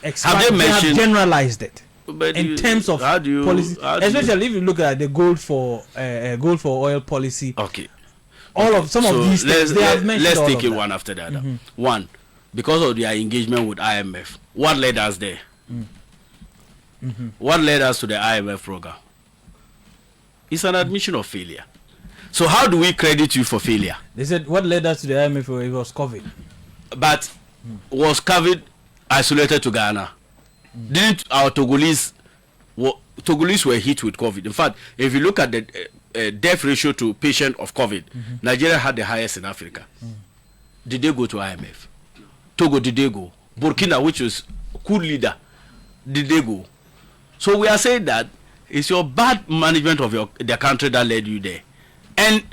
expanded, they have generalized it but in terms of policy, especially if you look at the gold for oil policy. Okay. Some of these things they have mentioned. Let's take it one after the other. One, because of their engagement with IMF, what led us there? What led us to the IMF program? It's an admission of failure. So how do we credit you for failure? They said what led us to the IMF it was COVID. But was COVID isolated to Ghana? Didn't our Togolese were hit with COVID? In fact, if you look at the death ratio to patient of COVID, Nigeria had the highest in Africa. Did they go to IMF? Togo, did they go? Burkina, which was cool leader, did they go? So we are saying that it's your bad management of the country that led you there. And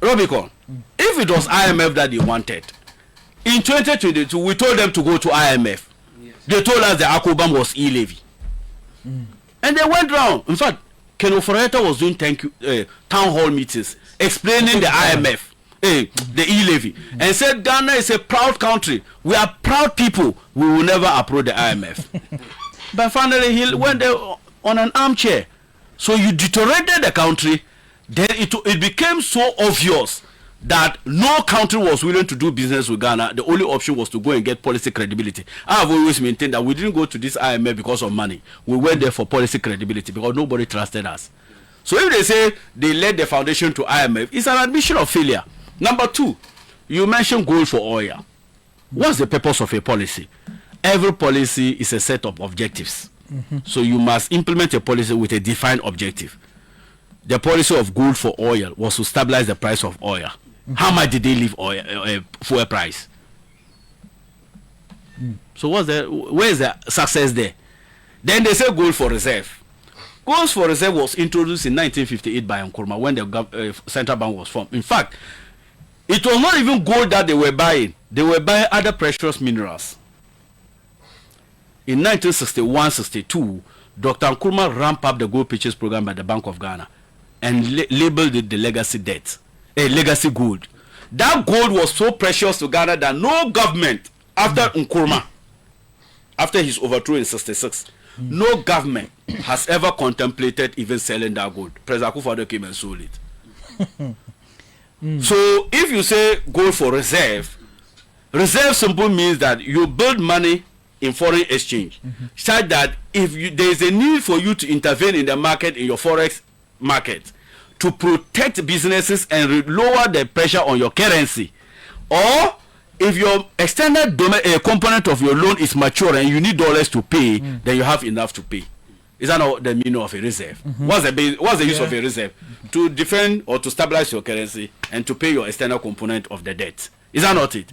Robicon, if it was IMF that they wanted, in 2022 we told them to go to IMF. Yes. They told us the Akobam was e-levy. And they went round. In fact, Hon.Atta was doing town hall meetings explaining the IMF, the e-levy, and said Ghana is a proud country. We are proud people. We will never approach the IMF. But finally he went there on an armchair. So you deteriorated the country. Then it became so obvious that no country was willing to do business with Ghana. The only option was to go and get policy credibility. I have always maintained that we didn't go to this IMF because of money. We went there for policy credibility because nobody trusted us. So if they say they led the foundation to IMF, it's an admission of failure. Number two, you mentioned gold for oil. What's the purpose of a policy? Every policy is a set of objectives. So you must implement a policy with a defined objective. The policy of gold for oil was to stabilize the price of oil. How much did they leave oil fuel price? So where is the success there? Then they say gold for reserve. Gold for reserve was introduced in 1958 by Nkrumah when the central bank was formed. In fact, it was not even gold that they were buying. They were buying other precious minerals. In 1961-62, Dr. Nkrumah ramped up the gold purchase program by the Bank of Ghana and labeled it the legacy debt, legacy gold. That gold was so precious to Ghana that no government after Nkrumah, after his overthrow in 66, no government has ever contemplated even selling that gold. President Akufo-Addo came and sold it. So if you say gold for reserve, reserve simply means that you build money in foreign exchange, such that if there is a need for you to intervene in the market, in your forex market, to protect businesses and lower the pressure on your currency, or if your extended component of your loan is mature and you need dollars to pay, then you have enough to pay. Is that not the meaning of a reserve? What's the use of a reserve? To defend or to stabilize your currency and to pay your external component of the debt. Is that not it?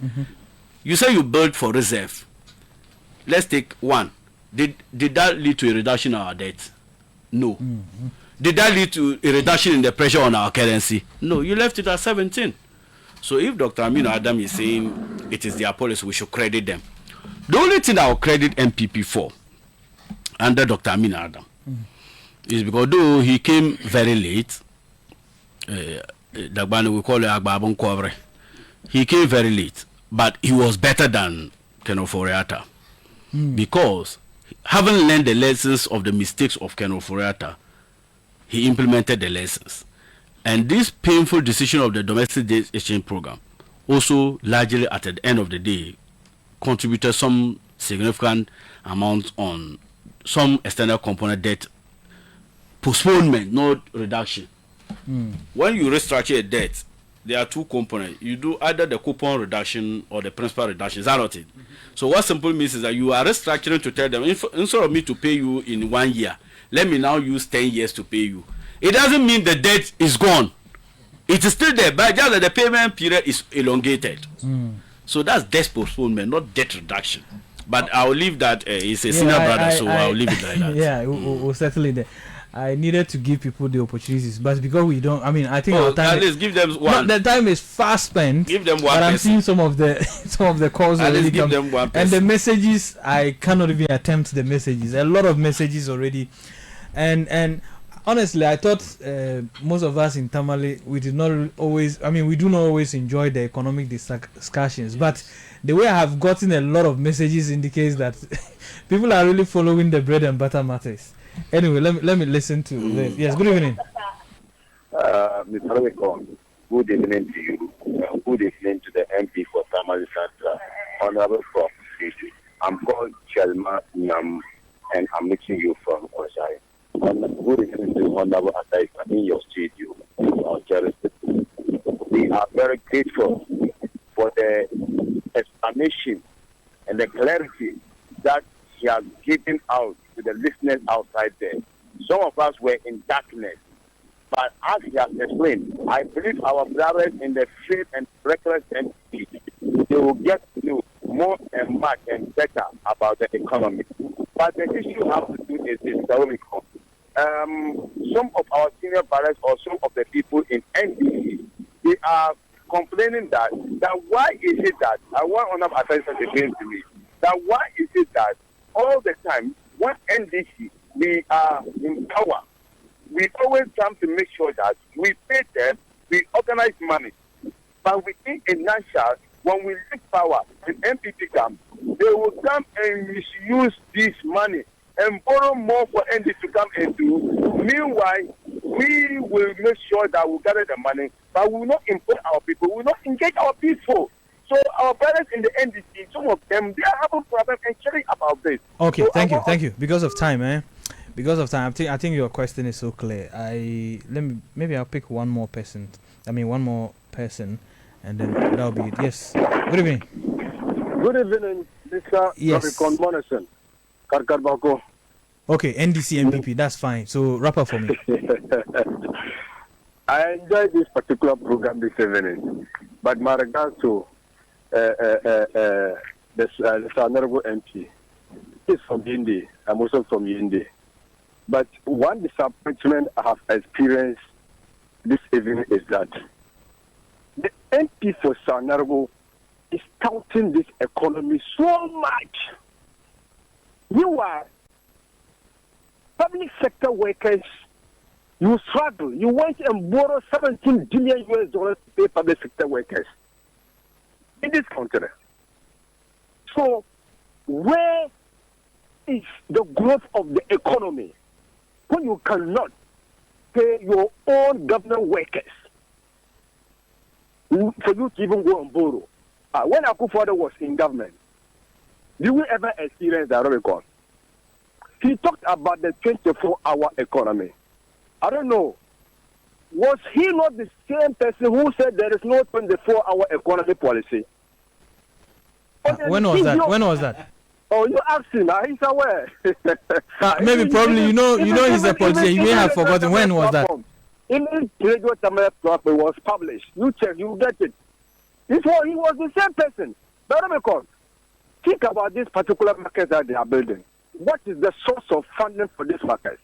You say you build for reserve. Let's take one. Did that lead to a reduction in our debt? No. Did that lead to a reduction in the pressure on our currency? No. You left it at 17. So if Dr. Hon.Atta is saying it is their policy, we should credit them. The only thing I will credit MPP for under Dr. Hon.Atta is because though he came very late, we call it Agbabon Kobre. He came very late, but he was better than Hon.Atta. Because having learned the lessons of the mistakes of Hon.Atta, he implemented the lessons. And this painful decision of the domestic debt exchange program also largely at the end of the day contributed some significant amount on some external component debt postponement, not reduction. When you restructure a debt, there are two components. You do either the coupon reduction or the principal reduction. Is that not it? So what simple means is that you are restructuring to tell them, instead of me to pay you in 1 year, let me now use 10 years to pay you. It doesn't mean the debt is gone. It is still there, but just that the payment period is elongated. So that's debt postponement, not debt reduction. But I'll leave that. He's a senior brother, so I'll leave it like that. Yeah, we'll settle it there. I needed to give people the opportunities, but because we don't, I mean, I think our time. At least give them one. The time is fast spent. Give them one. But I'm seeing some of the calls at already least give come. them one person. And the messages, I cannot even attempt the messages. A lot of messages already, and honestly, I thought most of us in Tamale, we did not always, I mean, we do not always enjoy the economic discussions, but the way I have gotten a lot of messages indicates that people are really following the bread and butter matters. Anyway, let me listen to this. Yes, good evening. Mr. Robicon, good evening to you. Good evening to the MP for Tamale Central, Honorable Prof. I'm called Chelma Nam, and I'm meeting you from Oshai. Good evening to Honorable Atta in your studio. We are very grateful for the explanation and the clarity that he has given out to the listeners outside there. Some of us were in darkness, but as he has explained, I believe our brothers in the faith and reckless entity, they will get to know more and much and better about the economy. But the issue I have to do is this, some of our senior brothers or some of the people in NDC, they are complaining that why is it that, I want Honorable attention again to me, that why is it that all the time when NDC, we are in power, we always come to make sure that we pay them, we organize money. But within a nutshell, when we leave power and MPP come, they will come and misuse this money and borrow more for NDC to come and do. Meanwhile, we will make sure that we gather the money, but we will not import our people, we will not engage our people. So our brothers in the NDC, some of them, they are having problems and caring about this. Okay, so thank you. Because of time, Because of time, I think your question is so clear. Maybe I'll pick one more person, and then that'll be it. Yes. Good evening. Good evening, Mr. Yes. Robicon Monison. Karkarbako. Okay, NDC MPP, that's fine. So wrap up for me. I enjoyed this particular program this evening, but my regards to the Honorable MP, he's from Yindi. I'm also from Yindi. But one disappointment I have experienced this evening is that the MP for Sanargo is touting this economy so much. You are public sector workers, you struggle. You went and borrowed $17 billion to pay public sector workers in this country. So, where is the growth of the economy when you cannot pay your own government workers for you to even go and borrow? When Akufo-Addo was in government, did we ever experience that, Robicon? He talked about the 24-hour economy. I don't know. Was he not the same person who said there is no 24-hour economy policy? When was that? Oh, you asked him. He's aware. Maybe probably you know he's a politician. You may have forgotten. When was that? Even Radio Tamale platform was published. You check, you get it. He was the same person. But Robicon, think about this particular market that they are building. What is the source of funding for this market?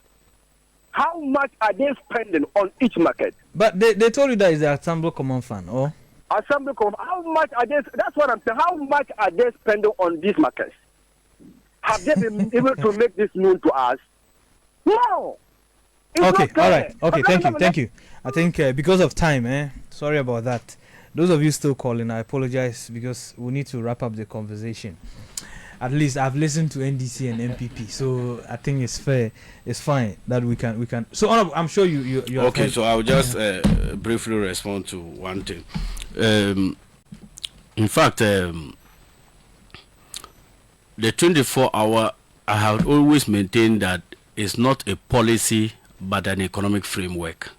How much are they spending on each market? But they told you that is the Assembly Common Fund, or? Assembly Common. How much are they? That's what I'm saying. How much are they spending on these markets? Have they been able to make this known to us? No. Okay, all right. Okay, thank you. I think because of time, sorry about that. Those of you still calling, I apologize because we need to wrap up the conversation. At least I've listened to NDC and MPP, so I think it's fair. It's fine that we can. So I'm sure you. Okay, so I'll just briefly respond to one thing. In fact, the 24-hour, I have always maintained that it's not a policy but an economic framework.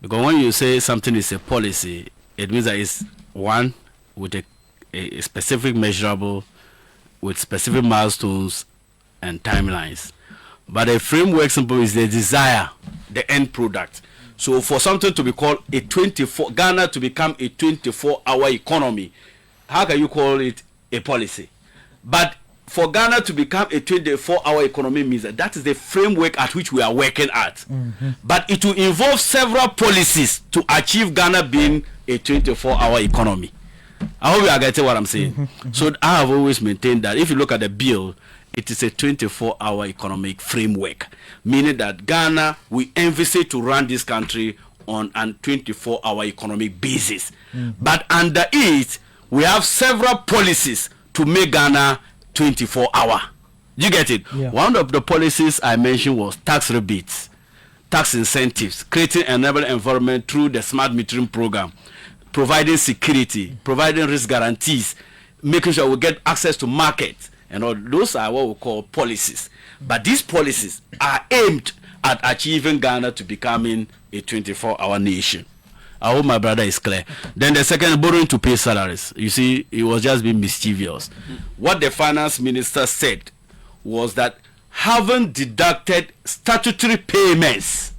Because when you say something is a policy, it means that it's one with a specific measurable, with specific milestones and timelines. But a framework simply is the desire, the end product. So for something to be called Ghana to become a 24-hour economy, how can you call it a policy? But for Ghana to become a 24-hour economy means that is the framework at which we are working at. Mm-hmm. But it will involve several policies to achieve Ghana being a 24-hour economy. I hope you are getting what I'm saying. Mm-hmm. So I have always maintained that if you look at the bill, it is a 24-hour economic framework, meaning that Ghana, we envisage to run this country on a 24-hour economic basis. But under it, we have several policies to make Ghana 24-hour. You get it? Yeah. One of the policies I mentioned was tax rebates, tax incentives, creating an enabling environment through the smart metering program, providing security, providing risk guarantees, making sure we get access to markets, and all those are what we call policies. But these policies are aimed at achieving Ghana to becoming a 24-hour nation. I hope my brother is clear. Then the second, borrowing to pay salaries. You see, it was just being mischievous. What the finance minister said was that having deducted statutory payments,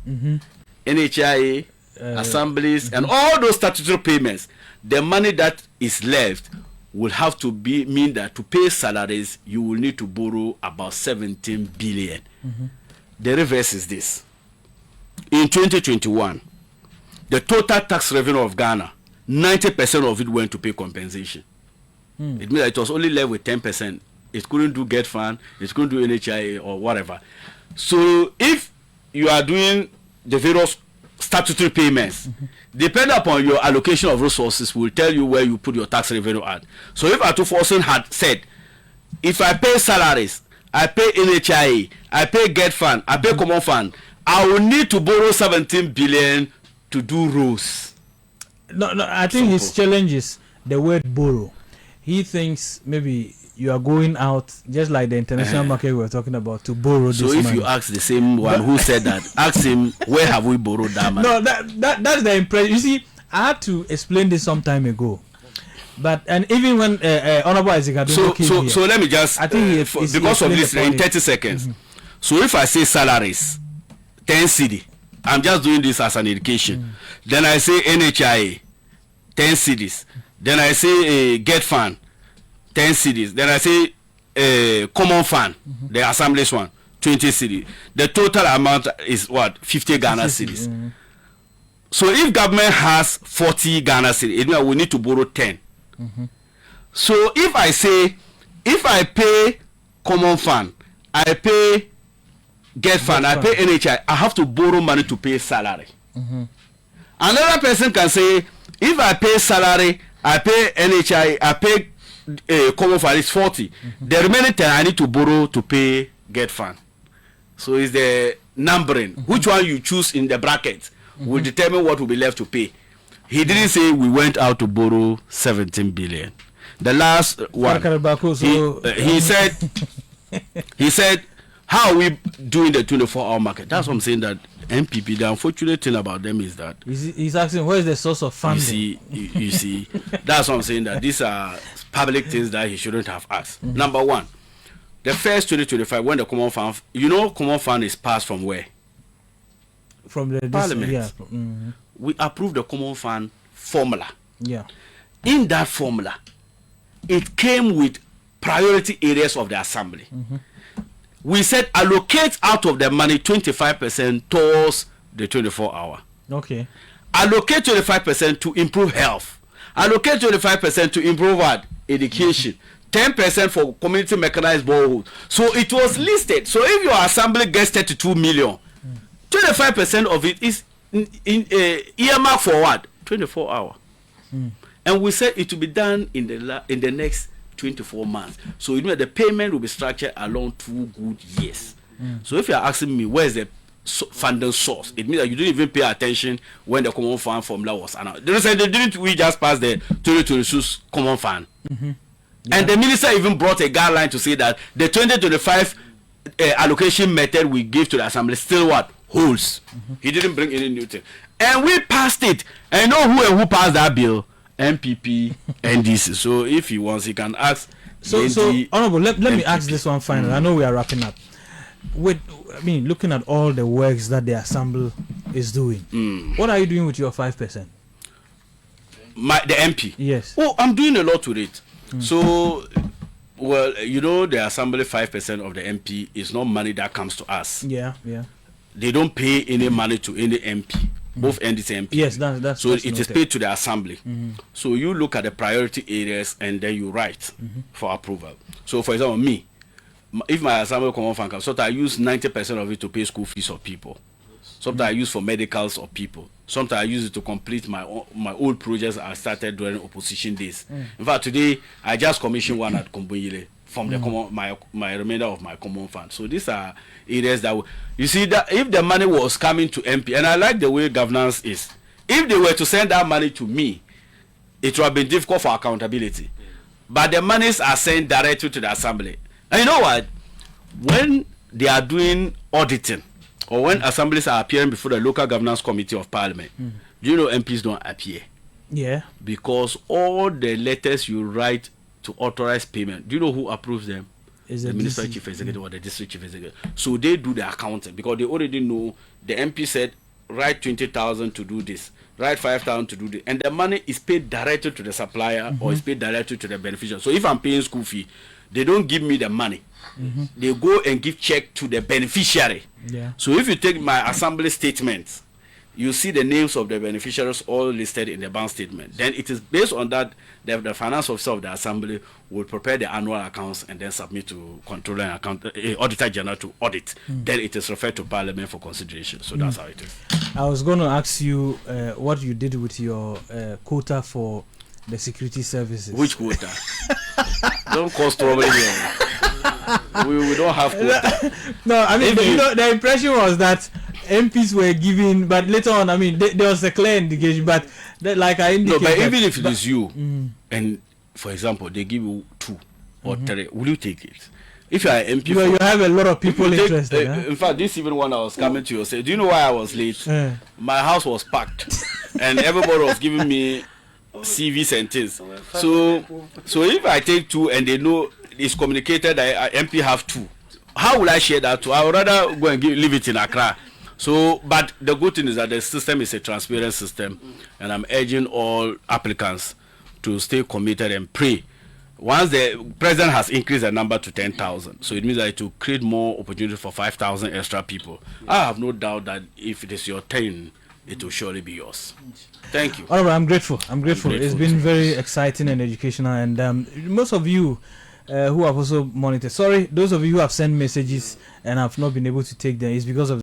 NHIA, assemblies, and all those statutory payments, the money that is left will have to mean that to pay salaries, you will need to borrow about 17 billion. The reverse is this. In 2021, the total tax revenue of Ghana, 90% of it went to pay compensation. It means that it was only left with 10%. It couldn't do Get Fund, it couldn't do NHIA or whatever. So if you are doing the various statutory payments, depending upon your allocation of resources, will tell you where you put your tax revenue at. So if Atufosun had said, if I pay salaries, I pay NHIA, I pay Get Fund, I pay Common Fund, I will need to borrow 17 billion to do roads. No, I think his challenge is the word borrow. He thinks maybe you are going out, just like the international market we were talking about, to borrow this money. So if you ask the same one who said that, ask him, where have we borrowed that money? No, that's the impression. You see, I had to explain this some time ago. But, and even when Honorable Isaac Adungo so let me just, I think because of this, in 30 seconds. So if I say salaries, 10 cedi, I'm just doing this as an education. Then I say NHIA, 10 cedis. Then I say Get Fund, 10 cedis. Then I say Common Fund, the Assembly's one, 20 cedis. The total amount is what? 50 Ghana cedis. So if government has 40 Ghana cedis, it means we need to borrow 10. So if I say, if I pay Common Fund, I pay Get Fund, I pay NHI, I have to borrow money to pay salary. Another person can say, if I pay salary, I pay NHI, I pay Common Fund, it's 40. The remaining 10 I need to borrow to pay Get Fund. So it's the numbering. Which one you choose in the bracket will determine what will be left to pay. He didn't say we went out to borrow 17 billion. The last one, he said, how are we doing the 24-hour market? That's what I'm saying, that MPP, the unfortunate thing about them is that he's asking, where is the source of funding? You see, that's what I'm saying, that these are public things that he shouldn't have asked. Number one, the first 2025, when the Common Fund, Common Fund is passed from where? From the Parliament. Yeah. We approved the Common Fund formula. Yeah. In that formula, it came with priority areas of the assembly. We said allocate out of the money 25% towards the 24-hour. Okay. Allocate 25% to improve health. Allocate 25% to improve what? Education. 10% for community mechanized borehole. So it was listed. So if your assembly gets 32 million, 25% of it is in earmark for what? 24-hour. And we said it will be done in the next 24 months. So you know the payment will be structured along 2 good years. So if you are asking me where is the funding source, it means that you didn't even pay attention when the Common Fund formula was announced. Didn't we just pass the 2022 Common Fund? And the minister even brought a guideline to say that the 2025 allocation method we give to the assembly still what? Holds. He didn't bring any new thing. And we passed it. And you know who passed that bill? MPP, NDC. So if he wants, he can ask. So Honorable, let me ask this one finally. I know we are wrapping up. Looking at all the works that the assembly is doing, what are you doing with your 5%? The MP? Yes. Oh, I'm doing a lot with it. So, well, the assembly 5% of the MP is not money that comes to us. Yeah. They don't pay any money to any MP. Both NDC and MP. Yes, that's so it is paid to the assembly. So you look at the priority areas and then you write for approval. So for example, me, if my assembly common fund comes, sometimes I use 90% of it to pay school fees of people. Sometimes I use for medicals of people. Sometimes I use it to complete my old projects I started during opposition days. In fact, today I just commissioned one at Kombuyile from the my remainder of my common fund. So these are areas that you see that if the money was coming to MP, and I like the way governance is. If they were to send that money to me, it would have been difficult for accountability. But the monies are sent directly to the assembly. And you know what? When they are doing auditing, or when assemblies are appearing before the local governance committee of parliament, do you know MPs don't appear? Yeah. Because all the letters you write to authorize payment, do you know who approves them? Is the minister chief executive or the district chief executive. So they do the accounting because they already know the MP said write 20,000 to do this, write 5,000 to do this, and the money is paid directly to the supplier or is paid directly to the beneficiary. So if I'm paying school fee, they don't give me the money. They go and give check to the beneficiary. Yeah. So if you take my assembly statements, you see the names of the beneficiaries all listed in the bank statement. Then it is based on that the finance officer of the assembly will prepare the annual accounts and then submit to controller and auditor general to audit. Then it is referred to parliament for consideration. So that's how it is. I was going to ask you what you did with your quota for the security services. Which quota? Don't cause trouble here. We don't have quota. No, I mean, the impression was that MPs were giving, but later on, I mean, there was a clear indication, but like I indicated. No, but even if it is you, and for example, they give you 2 or 3, will you take it? If you are an MP, you have a lot of people interested. In fact, this even when I was coming to you, say, do you know why I was late? My house was packed, and everybody was giving me CVs and things. So if I take 2 and they know it's communicated that MP have 2, how will I share that 2? I would rather go and leave it in Accra. So, but the good thing is that the system is a transparent system, and I'm urging all applicants to stay committed and pray. Once the president has increased the number to 10,000, so it means that it will create more opportunities for 5,000 extra people. I have no doubt that if it is your turn, it will surely be yours. Thank you. All right, I'm grateful. It's been very exciting and educational, and most of you who have also monitored. Sorry, those of you who have sent messages and have not been able to take them, it's because of